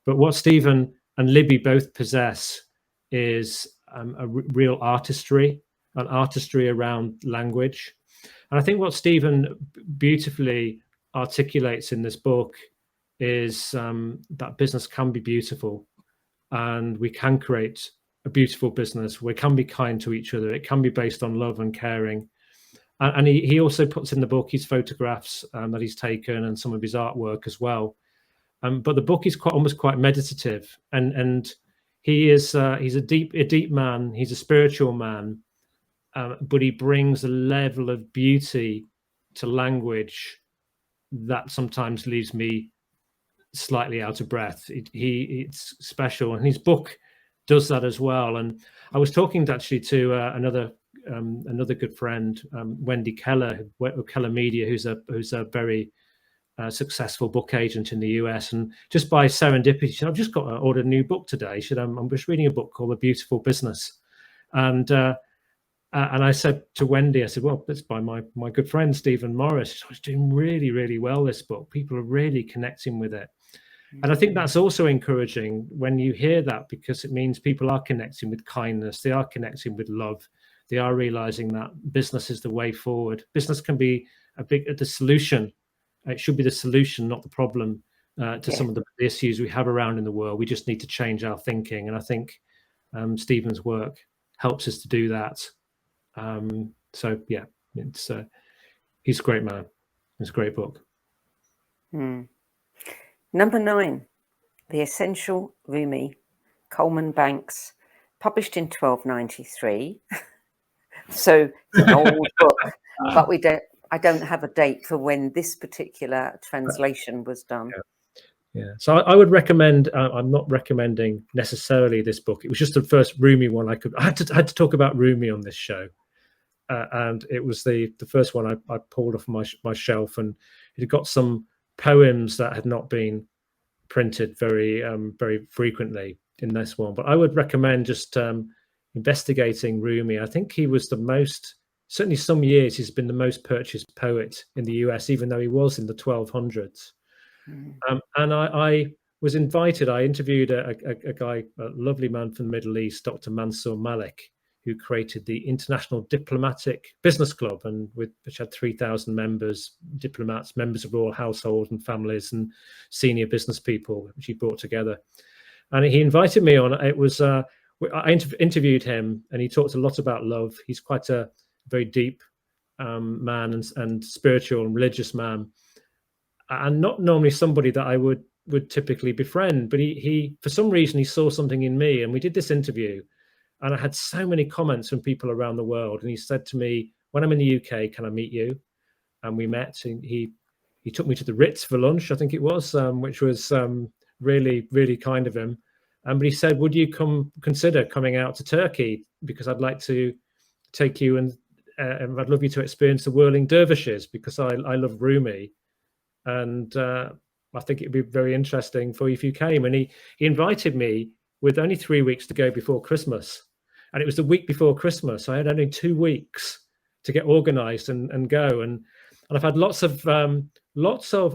But what Stephen and Libby both possess is a real artistry, an artistry around language. And I think what Stephen beautifully articulates in this book is that business can be beautiful, and we can create a beautiful business. We can be kind to each other. It can be based on love and caring. And he also puts in the book his photographs that he's taken and some of his artwork as well. But the book is almost quite meditative, and he's a deep man. He's a spiritual man, but he brings a level of beauty to language that sometimes leaves me slightly out of breath. It's special, and his book does that as well. And I was talking actually to another good friend, Wendy Keller, Keller Media, who's a very successful book agent in the US, and just by serendipity, she said, "I've just got to order a new book today." She said, "I'm just reading a book called A Beautiful Business," and I said to Wendy, I said, "Well, it's by my good friend Stephen Morris. She's doing really, really well. This book, people are really connecting with it." And I think that's also encouraging when you hear that, because it means people are connecting with kindness. They are connecting with love. They are realizing that business is the way forward. Business can be the solution. It should be the solution, not the problem, to some of the issues we have around in the world. We just need to change our thinking. And I think Stephen's work helps us to do that. So yeah, he's a great man. It's a great book. Number 9, The Essential Rumi, Coleman Banks, published in 1293. So it's an old book, but I don't have a date for when this particular translation was done. Yeah. So I would recommend. I'm not recommending necessarily this book. It was just the first Rumi one I had to talk about Rumi on this show, and it was the first one I pulled off my shelf, and it got some poems that had not been printed very frequently in this one. But I would recommend just investigating Rumi. I think he was the most, certainly some years, he's been the most purchased poet in the US, even though he was in the 1200s. And I was invited. I interviewed a guy, a lovely man from the Middle East, Dr. Mansour Malik, who created the International Diplomatic Business Club, and which had 3,000 members, diplomats, members of royal households and families, and senior business people, which he brought together. And he invited me on. It was I interviewed him, and he talked a lot about love. He's quite a very deep man and spiritual and religious man, and not normally somebody that I would typically befriend. But he for some reason he saw something in me, and we did this interview. And I had so many comments from people around the world. And he said to me, when I'm in the UK, can I meet you? And we met. And he took me to the Ritz for lunch, I think it was, which was really, really kind of him. But he said, would you consider coming out to Turkey? Because I'd like to take you and I'd love you to experience the Whirling Dervishes, because I love Rumi. And I think it'd be very interesting for you if you came. And he invited me with only 3 weeks to go before Christmas. And it was the week before Christmas. I had only 2 weeks to get organized and go. And I've had lots of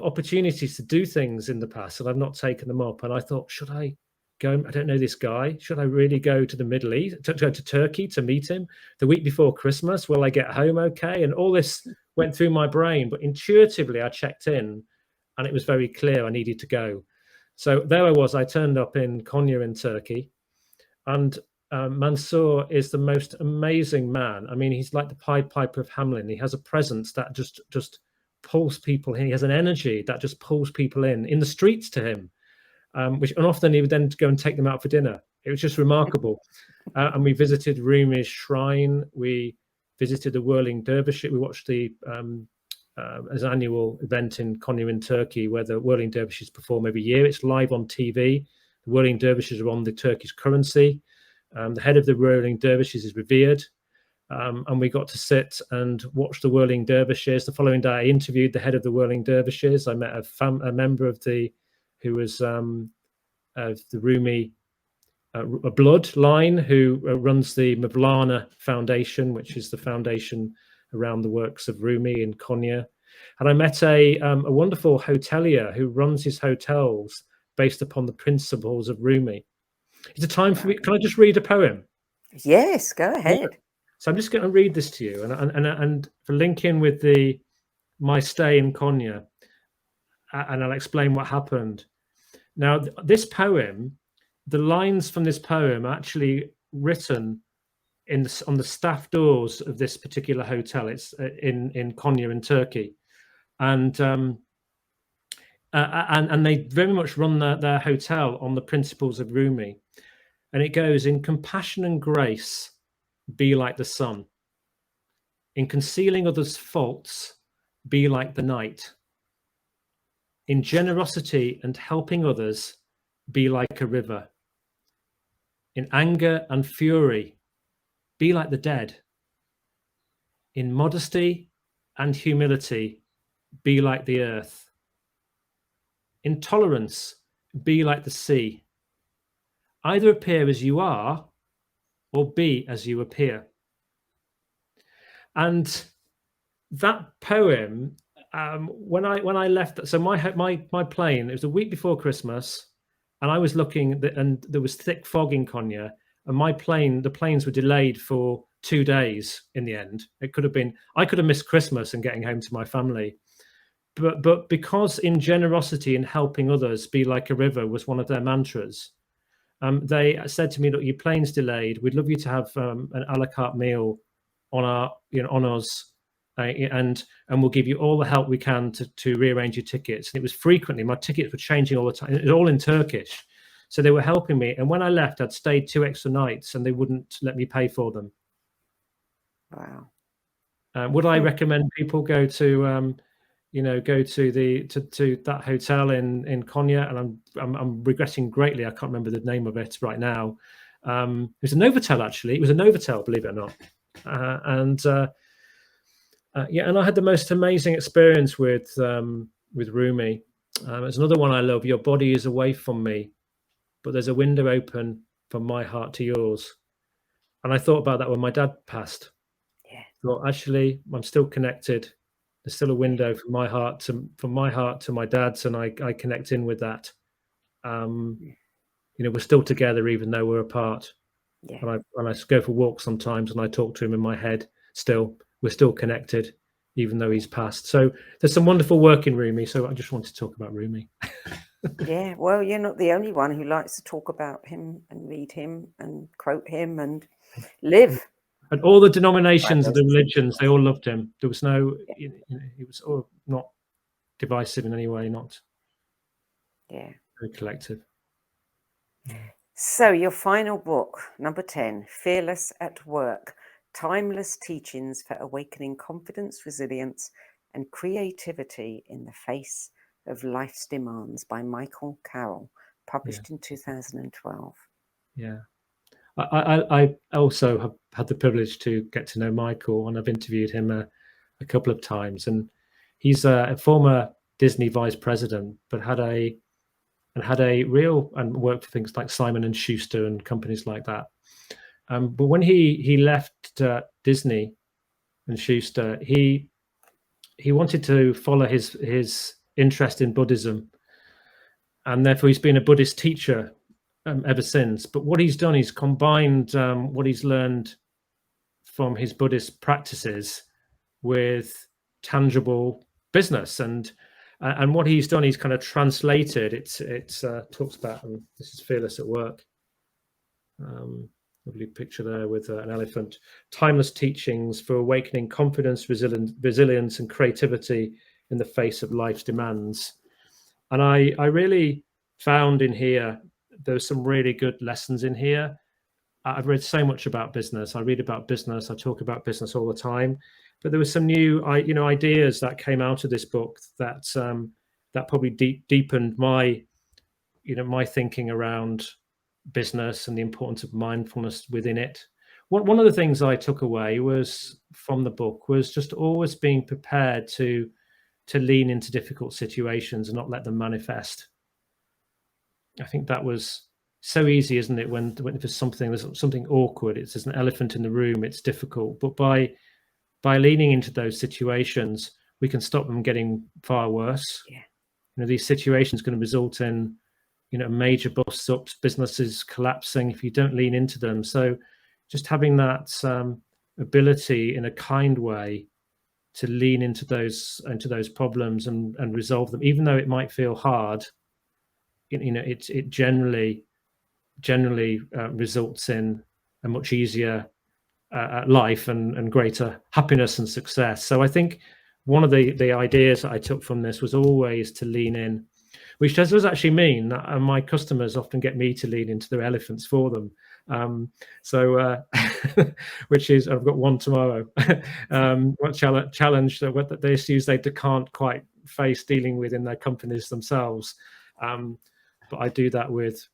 opportunities to do things in the past, and I've not taken them up. And I thought, should I go? I don't know this guy. Should I really go to the Middle East, to go to Turkey to meet him the week before Christmas? Will I get home okay? And all this went through my brain. But intuitively, I checked in, and it was very clear I needed to go. So there I was. I turned up in Konya in Turkey, and Mansour is the most amazing man. I mean, he's like the Pied Piper of Hamelin. He has a presence that just pulls people in. He has an energy that just pulls people in the streets to him, and often he would then go and take them out for dinner. It was just remarkable. And we visited Rumi's shrine. We visited the Whirling Dervishes. We watched the as an annual event in Konya in Turkey, where the Whirling Dervishes perform every year. It's live on TV. The Whirling Dervishes are on the Turkish currency. The head of the Whirling Dervishes is revered. And we got to sit and watch the Whirling Dervishes. The following day, I interviewed the head of the Whirling Dervishes. I met a member of who was of the Rumi a bloodline, who runs the Mevlana Foundation, which is the foundation around the works of Rumi in Konya. And I met a wonderful hotelier who runs his hotels based upon the principles of Rumi. Is it time for me? Can I just read a poem? Yes, go ahead. Yeah. So I'm just going to read this to you, and for link in with my stay in Konya, and I'll explain what happened. Now, this poem, the lines from this poem are actually written on the staff doors of this particular hotel. It's in Konya in Turkey, and they very much run their hotel on the principles of Rumi. And it goes, in compassion and grace, be like the sun. In concealing others' faults, be like the night. In generosity and helping others, be like a river. In anger and fury, be like the dead. In modesty and humility, be like the earth. In tolerance, be like the sea. Either appear as you are, or be as you appear. And that poem, when I left, so my plane, it was a week before Christmas, and I was looking, and there was thick fog in Konya, and the planes were delayed for 2 days in the end. It could have been, I could have missed Christmas and getting home to my family. But because in generosity and helping others, be like a river was one of their mantras. They said to me, look, your plane's delayed. We'd love you to have an a la carte meal on us, and we'll give you all the help we can to rearrange your tickets. And it was frequently, my tickets were changing all the time. It was all in Turkish. So they were helping me. And when I left, I'd stayed 2 extra nights, and they wouldn't let me pay for them. Wow. Would I recommend people go to that hotel in Konya? And I'm regretting greatly, I can't remember the name of it right now. It was a Novotel, actually. It was a Novotel, believe it or not. And I had the most amazing experience with Rumi. There's another one I love. Your body is away from me, but there's a window open from my heart to yours. And I thought about that when my dad passed. Yeah. Thought, actually, I'm still connected. There's still a window from my heart to my dad's, and I connect in with that. We're still together even though we're apart. Yeah. And I go for walks sometimes, and I talk to him in my head. Still, we're still connected, even though he's passed. So there's some wonderful work in Rumi. So I just want to talk about Rumi. Yeah, well, you're not the only one who likes to talk about him and read him and quote him and live. And all the denominations of those the religions, teachings. they all loved him. There was no, Yeah. he was all not divisive in any way, not very collective. So your final book, number 10, Fearless at Work, Timeless Teachings for Awakening Confidence, Resilience and Creativity in the Face of Life's Demands by Michael Carroll, published in 2012. Yeah. I also have had the privilege to get to know Michael, and I've interviewed him a couple of times. And he's a former Disney vice president, but had a real and worked for things like Simon and Schuster and companies like that. But when he left Disney and Schuster, he wanted to follow his interest in Buddhism, and therefore he's been a Buddhist teacher ever since. But what he's done, he's combined what he's learned from his Buddhist practices with tangible business, and what he's done, he's kind of translated. It's talks about, and this is Fearless at Work. Lovely picture there with an elephant. Timeless teachings for awakening confidence, resilience, and creativity in the face of life's demands. And I really found in here, there's some really good lessons in here. I've read so much about business. I read about business. I talk about business all the time. But there were some new, ideas that came out of this book that that probably deepened my, my thinking around business and the importance of mindfulness within it. One of the things I took away was from the book was just always being prepared to lean into difficult situations and not let them manifest. I think that was so easy, isn't it? When there's something awkward, it's there's an elephant in the room, it's difficult. But by leaning into those situations, we can stop them getting far worse. Yeah. These situations going to result in, major bust-ups, businesses collapsing if you don't lean into them. So just having that ability in a kind way to lean into those problems and resolve them, even though it might feel hard, it generally results in a much easier life and greater happiness and success. So I think one of the ideas that I took from this was always to lean in, which does actually mean that my customers often get me to lean into their elephants for them. Which is, I've got one tomorrow. What challenge that they issues they can't quite face dealing with in their companies themselves. But I do that with,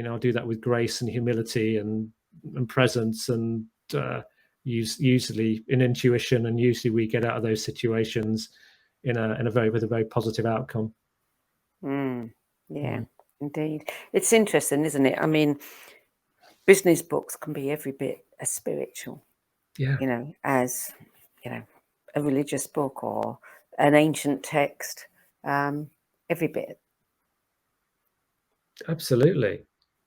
I'll do that with grace and humility and presence, and usually in intuition, and usually we get out of those situations with a very positive outcome. Yeah, indeed. It's interesting, isn't it? I mean, business books can be every bit as spiritual, as a religious book or an ancient text. Every bit. Absolutely.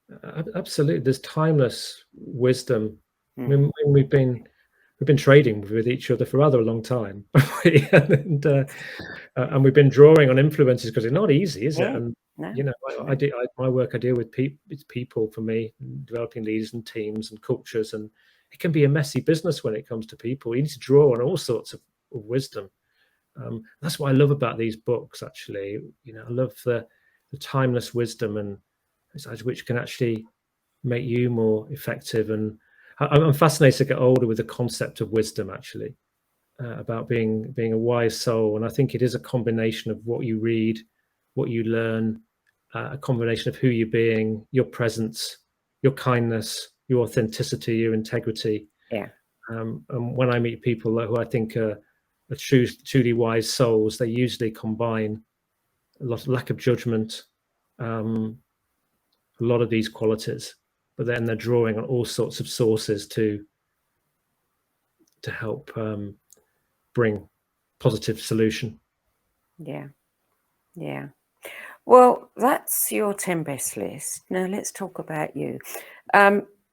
There's timeless wisdom. I mean, we've been trading with each other for rather a long time, and we've been drawing on influences because it's not easy, is it? And No. my work, I deal with it's people for me, developing leaders and teams and cultures, and it can be a messy business when it comes to people. You need to draw on all sorts of wisdom. That's what I love about these books. Actually, I love the timeless wisdom, and which can actually make you more effective. And I'm fascinated to get older with the concept of wisdom, actually, about being a wise soul. And I think it is a combination of what you read, what you learn, a combination of who you're being, your presence, your kindness, your authenticity, your integrity. Yeah. And when I meet people who I think are truly wise souls, they usually combine a lot of lack of judgment, a lot of these qualities. but then they're drawing on all sorts of sources to help bring positive solution. Yeah. Well, that's your 10 best list. Now let's talk about you.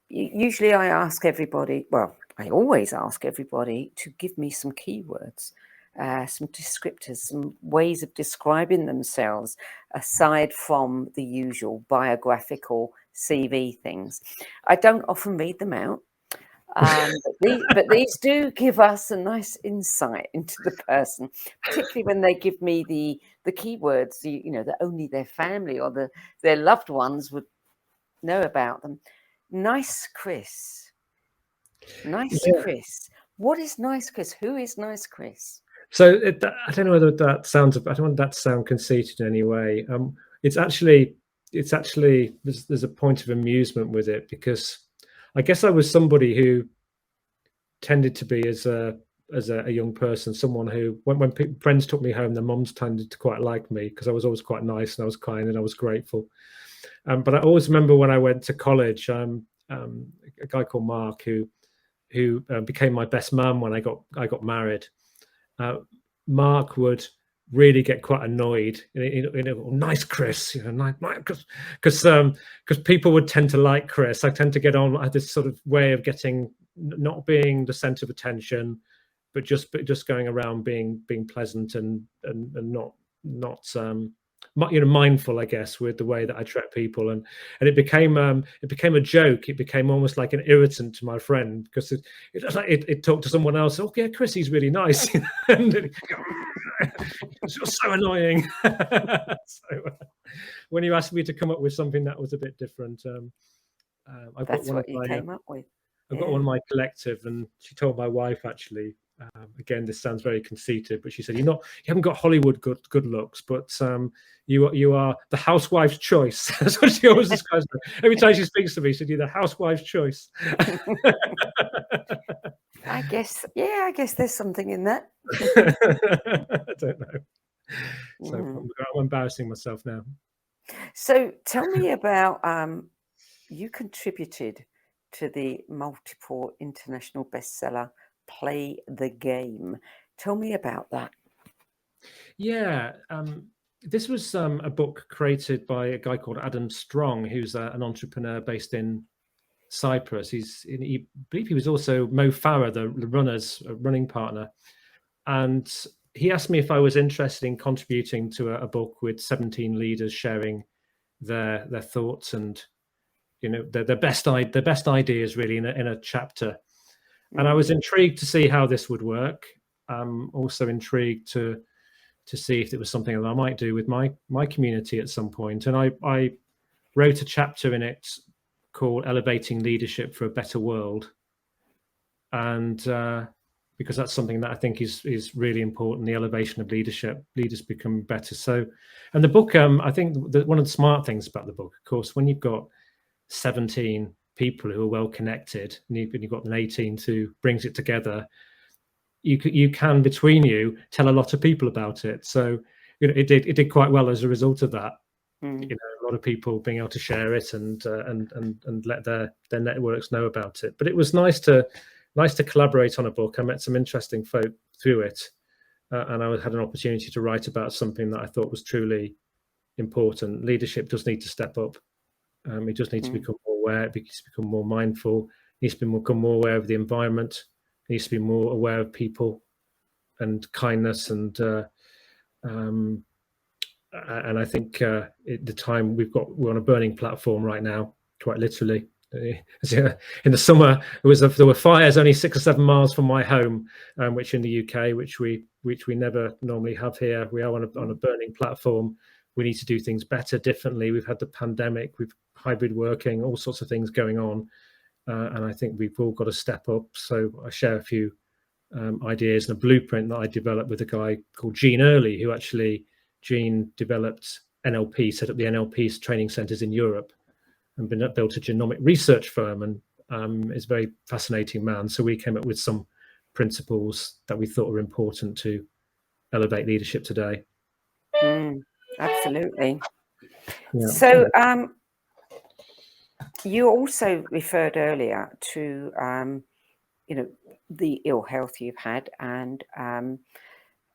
Usually I ask everybody, well, I always ask everybody to give me some keywords, some descriptors, some ways of describing themselves, aside from the usual biographical CV things. I don't often read them out. But these do give us a nice insight into the person, particularly when they give me the keywords, that only their family or their loved ones would know about them. Nice Chris. Nice Chris. What is Nice Chris? Who is Nice Chris? So I don't know whether that sounds. I don't want that to sound conceited in any way. It's actually there's a point of amusement with it, because I guess I was somebody who tended to be as a young person, someone who when friends took me home, their mums tended to quite like me because I was always quite nice and I was kind and I was grateful. But I always remember when I went to college, a guy called Mark who became my best man when I got married. Mark would really get quite annoyed. Nice Chris, nice, because people would tend to like Chris. I tend to get on. I had this sort of way of not being the center of attention, but just going around being pleasant and not mindful, I guess, with the way that I treat people, and it became a joke. It became almost like an irritant to my friend, because it talked to someone else. Oh yeah, Chris, he's really nice, and it's just so annoying. So when you asked me to come up with something that was a bit different, That's what you came up with. I've got one of my collective, and she told my wife, actually, again, this sounds very conceited, but she said, you haven't got Hollywood good looks, but you are the housewife's choice. That's what she always describes me. Every time she speaks to me, she said, you're the housewife's choice. I guess there's something in that. I don't know. So I'm embarrassing myself now. So tell me about, you contributed to the multiple international bestseller, Play the Game. Tell me about that. Yeah. This was a book created by a guy called Adam Strong, who's an entrepreneur based in Cyprus. I believe he was also Mo Farah, the runner's running partner. And he asked me if I was interested in contributing to a book with 17 leaders sharing their thoughts and their best ideas, really, in a chapter. And I was intrigued to see how this would work. Also intrigued to see if it was something that I might do with my community at some point. And I wrote a chapter in it called Elevating Leadership for a Better World. And because that's something that I think is really important, the elevation of leadership, leaders become better. So, and the book, I think one of the smart things about the book, of course, when you've got 17 people who are well connected, and you've got an 18th who brings it together, you can between you tell a lot of people about it. So it did quite well as a result of that. A lot of people being able to share it and let their networks know about it. But it was nice to collaborate on a book. I met some interesting folk through it, and I had an opportunity to write about something that I thought was truly important. Leadership does need to step up. It does need to become more aware. It needs to become more mindful. It needs to become more aware of the environment. It needs to be more aware of people and kindness. And I think at the time we're on a burning platform right now, quite literally. In the summer, there were fires only 6 or 7 miles from my home, which in the UK, which we never normally have here. We are on a burning platform. We need to do things better, differently. We've had the pandemic, we've hybrid working, all sorts of things going on, and I think we've all got to step up. So I share a few ideas and a blueprint that I developed with a guy called Gene Early, who actually developed NLP, set up the NLP training centers in Europe, and built a genomic research firm, and is a very fascinating man. So we came up with some principles that we thought were important to elevate leadership today. Absolutely. Yeah. So You also referred earlier to, the ill health you've had and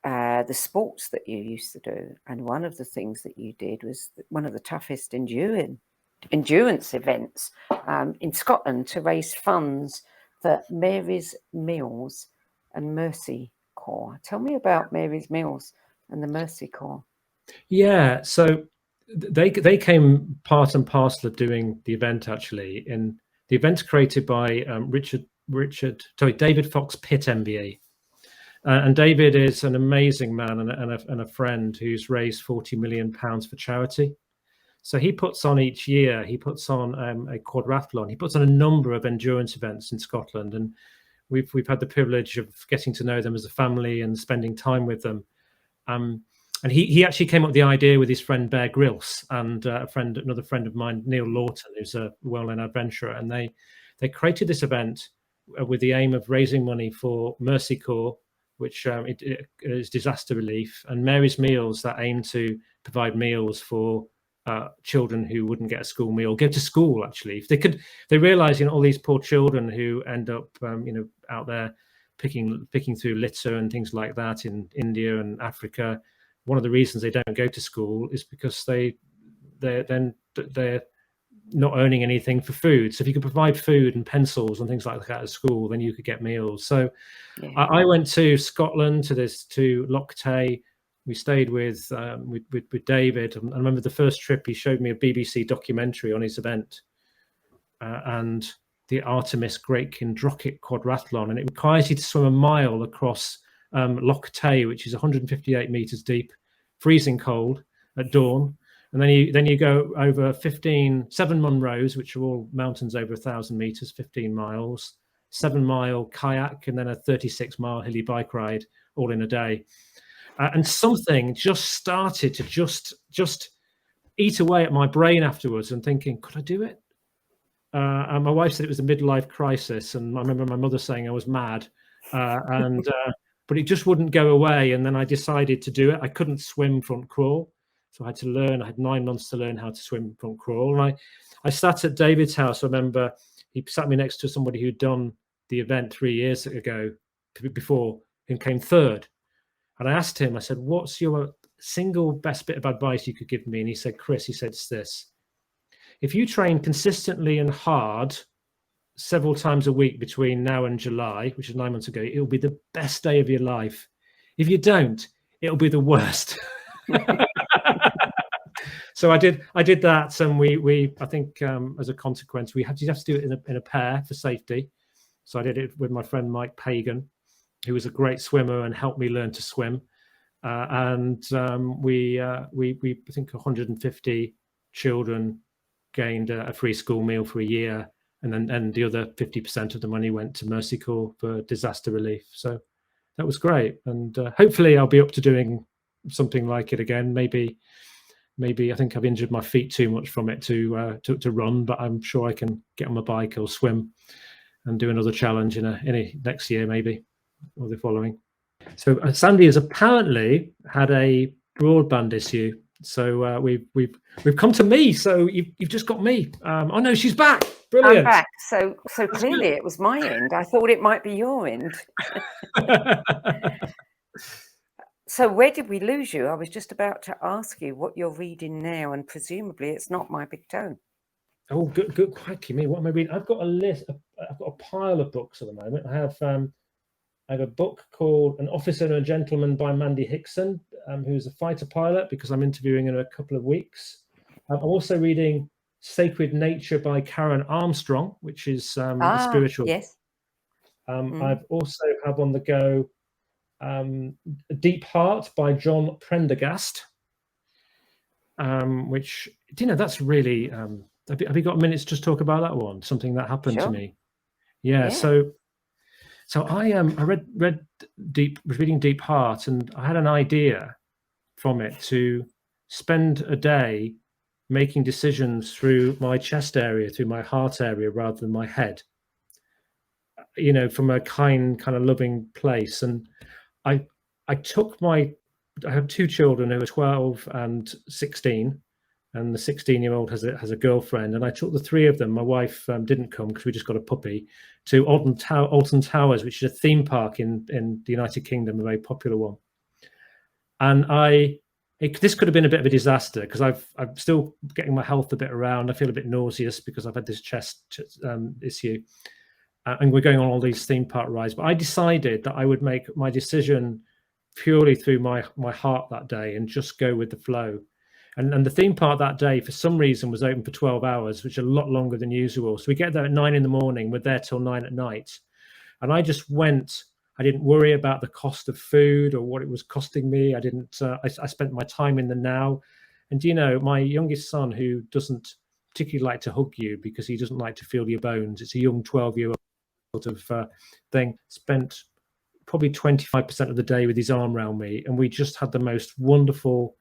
the sports that you used to do. And one of the things that you did was one of the toughest endurance events in Scotland to raise funds for Mary's Meals and Mercy Corps. Tell me about Mary's Meals and the Mercy Corps. Yeah, so they came part and parcel of doing the event, actually. In the event created by David Fox Pitt MBE. And David is an amazing man and a friend who's raised £40 million for charity. So he puts on each year, he puts on a quadrathlon. He puts on a number of endurance events in Scotland, and we've had the privilege of getting to know them as a family and spending time with them. And he actually came up with the idea with his friend Bear Grylls and another friend of mine, Neil Lawton, who's a well-known adventurer, and they created this event with the aim of raising money for Mercy Corps, which it is disaster relief, and Mary's Meals, that aim to provide meals for children who wouldn't get a school meal, get to school. Actually, if they could, they realize, all these poor children who end up out there picking through litter and things like that in India and Africa. One of the reasons they don't go to school is because they're not earning anything for food. So if you could provide food and pencils and things like that at school, then you could get meals. So yeah. I went to Scotland to Loch Tay. We stayed with David. I remember the first trip, he showed me a BBC documentary on his event and the Artemis Great Kindrocket Quadrathlon, and it requires you to swim a mile across Loch Tay, which is 158 meters deep, freezing cold at dawn. And then you go over 7 Munros, which are all mountains over 1,000 meters, 15 miles, 7-mile kayak, and then a 36-mile hilly bike ride, all in a day. And something just started to just eat away at my brain afterwards, and thinking, could I do it? And my wife said it was a midlife crisis, and I remember my mother saying I was mad, but it just wouldn't go away. And then I decided to do it. I couldn't swim front crawl, so I had to learn. I had 9 months to learn how to swim front crawl. And I sat at David's house. I remember he sat me next to somebody who'd done the event 3 years ago before and came third. And I asked him, I said, what's your single best bit of advice you could give me? And he said, Chris, he said, it's this. If you train consistently and hard several times a week between now and July, which is 9 months ago, it'll be the best day of your life. If you don't, it'll be the worst. So I did that, and we I think as a consequence, you have to do it in a pair for safety. So I did it with my friend Mike Pagan, who was a great swimmer and helped me learn to swim. And we I think 150 children gained a free school meal for a year, and the other 50% of the money went to Mercy Corps for disaster relief. So that was great, and hopefully I'll be up to doing something like it again. Maybe I think I've injured my feet too much from it to run, but I'm sure I can get on my bike or swim and do another challenge in a next year, maybe, or the following. So Sandie has apparently had a broadband issue. So we've come to me. So you've just got me. Oh no, she's back. Brilliant. I'm back. So clearly it was my end. I thought it might be your end. So where did we lose you? I was just about to ask you what you're reading now, and presumably it's not My Big Toe. Oh, good. Crikey me. What am I reading? I've got a list. I've got a pile of books at the moment. I have a book called An Officer and a Gentleman by Mandy Hickson, who's a fighter pilot, because I'm interviewing in a couple of weeks. I'm also reading Sacred Nature by Karen Armstrong, which is spiritual. Yes. I've also have on the go Deep Heart by John Prendergast, which, that's really, have you got a minute to just talk about that one? Something that happened to me. Yeah. So I was reading Deep Heart, and I had an idea from it to spend a day making decisions through my chest area, through my heart area, rather than my head, from a kind of loving place. And I have 2 children who are 12 and 16, and the 16-year-old has a girlfriend. And I took the three of them. My wife didn't come because we just got a puppy, to Alton Towers, which is a theme park in the United Kingdom, a very popular one. And this could have been a bit of a disaster, because I'm still getting my health a bit around. I feel a bit nauseous because I've had this chest issue, and we're going on all these theme park rides. But I decided that I would make my decision purely through my heart that day and just go with the flow. And the theme park that day, for some reason, was open for 12 hours, which is a lot longer than usual. So we get there at 9 in the morning. We're there till 9 at night. And I just went. I didn't worry about the cost of food or what it was costing me. I didn't. I spent my time in the now. And my youngest son, who doesn't particularly like to hug you because he doesn't like to feel your bones, it's a young 12-year-old sort of thing, spent probably 25% of the day with his arm around me, and we just had the most wonderful,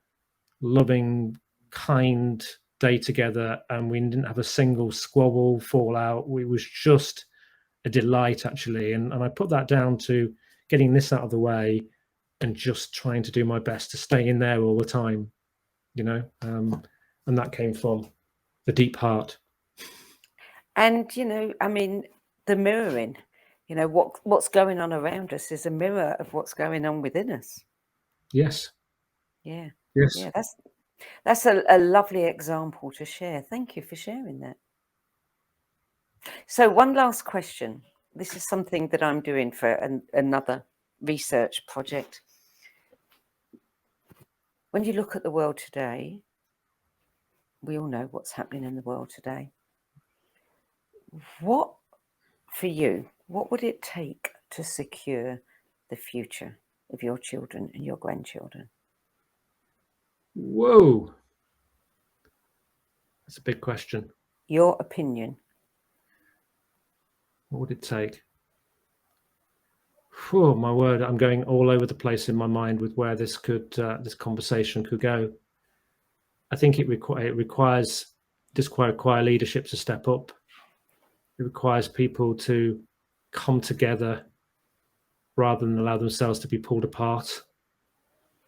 loving, kind day together, and we didn't have a single squabble, fallout. It was just a delight, actually, and I put that down to getting this out of the way and just trying to do my best to stay in there all the time, and that came from the deep heart. And the mirroring, what's going on around us is a mirror of what's going on within us. Yes. Yeah. Yes. Yeah, that's a lovely example to share. Thank you for sharing that. So one last question. This is something that I'm doing for another research project. When you look at the world today, we all know what's happening in the world today. What, for you, what would it take to secure the future of your children and your grandchildren? Whoa. That's a big question. Your opinion. What would it take? Oh, my word, I'm going all over the place in my mind with where this conversation could go. I think it requires leadership to step up. It requires people to come together rather than allow themselves to be pulled apart.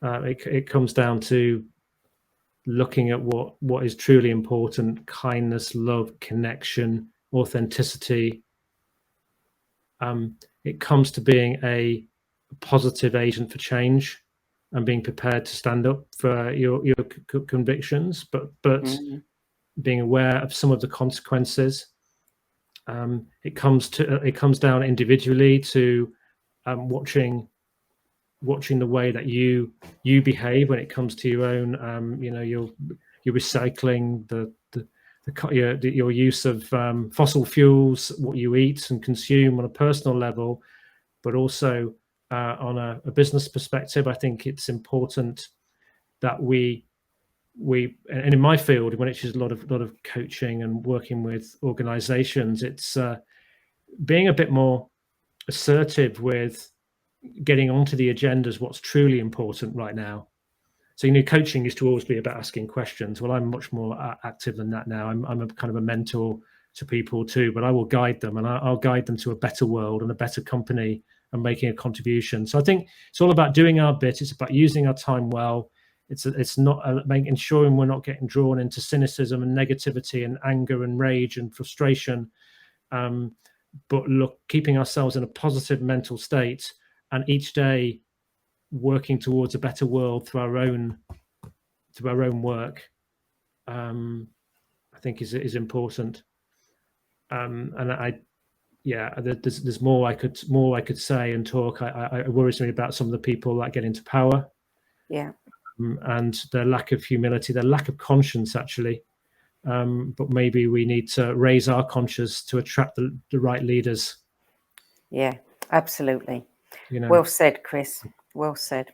It comes down to looking at what is truly important: kindness, love, connection, authenticity. It comes to being a positive agent for change and being prepared to stand up for your convictions, but being aware of some of the consequences. It comes down individually to watching the way that you behave when it comes to your own, your recycling, your use of fossil fuels, what you eat and consume on a personal level, but also on a business perspective. I think it's important that we and in my field, when it's just a lot of coaching and working with organizations, it's being a bit more assertive with getting onto the agendas what's truly important right now. So coaching used to always be about asking questions. Well, I'm much more active than that now. I'm a kind of a mentor to people too, but I will guide them, and I'll guide them to a better world and a better company and making a contribution. So I think it's all about doing our bit. It's about using our time well. It's not ensuring we're not getting drawn into cynicism and negativity and anger and rage and frustration, but keeping ourselves in a positive mental state, and each day working towards a better world through our own work. I think is important. And there's more I could say and talk. I worries me about some of the people that get into power. Yeah. And their lack of humility, their lack of conscience, actually. But maybe we need to raise our conscience to attract the right leaders. Yeah, absolutely. Well said, Chris. Well said.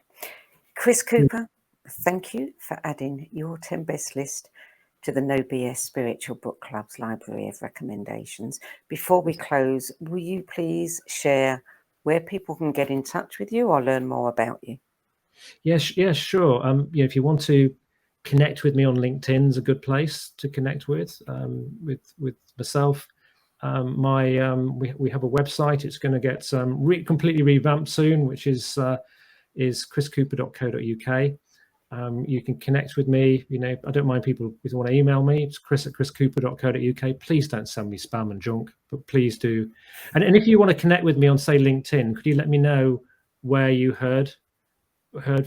Chris Cooper, thank you for adding your 10 best list to the No BS Spiritual Book Club's library of recommendations. Before we close, will you please share where people can get in touch with you or learn more about you? Yes, sure. If you want to connect with me on LinkedIn, is a good place to connect with myself. We have a website. It's going to get completely revamped soon, which is chriscooper.co.uk. You can connect with me. You know, I don't mind people if you want to email me. It's chris@chriscooper.co.uk. Please don't send me spam and junk, but please do. And if you want to connect with me on, say, LinkedIn, could you let me know where you heard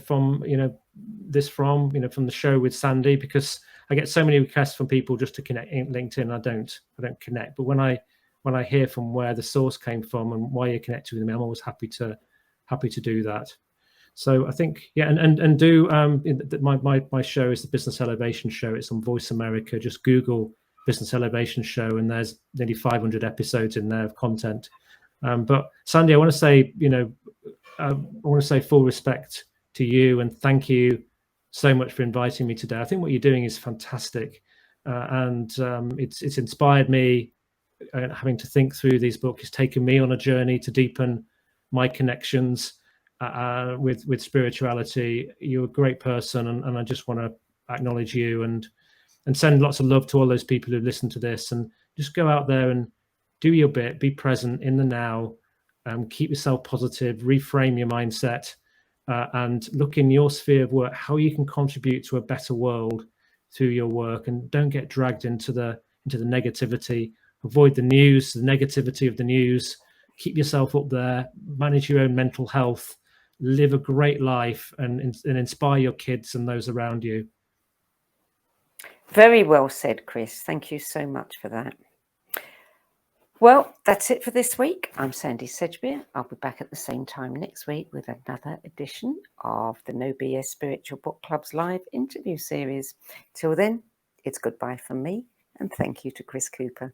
from, you know, this from, you know, from the show with Sandie? Because I get so many requests from people just to connect in LinkedIn. I don't connect. But when I hear from where the source came from and why you're connected with me, I'm always happy to do that. So I think, yeah, and do my show is the Business Elevation Show. It's on Voice America. Just Google Business Elevation Show, and there's nearly 500 episodes in there of content. But Sandie, I want to say, you know, I want to say full respect to you and thank you so much for inviting me today. I think what you're doing is fantastic, and it's inspired me. Having to think through these books has taken me on a journey to deepen my connections with spirituality. You're a great person, and I just want to acknowledge you and send lots of love to all those people who listen to this. And just go out there and do your bit. Be present in the now. Keep yourself positive. Reframe your mindset, and look in your sphere of work how you can contribute to a better world through your work. And don't get dragged into the negativity. Avoid the news, the negativity of the news. Keep yourself up there. Manage your own mental health. Live a great life and inspire your kids and those around you. Very well said, Chris. Thank you so much for that. Well, that's it for this week. I'm Sandie Sedgbeer. I'll be back at the same time next week with another edition of the No BS Spiritual Book Club's live interview series. Till then, it's goodbye from me, and thank you to Chris Cooper.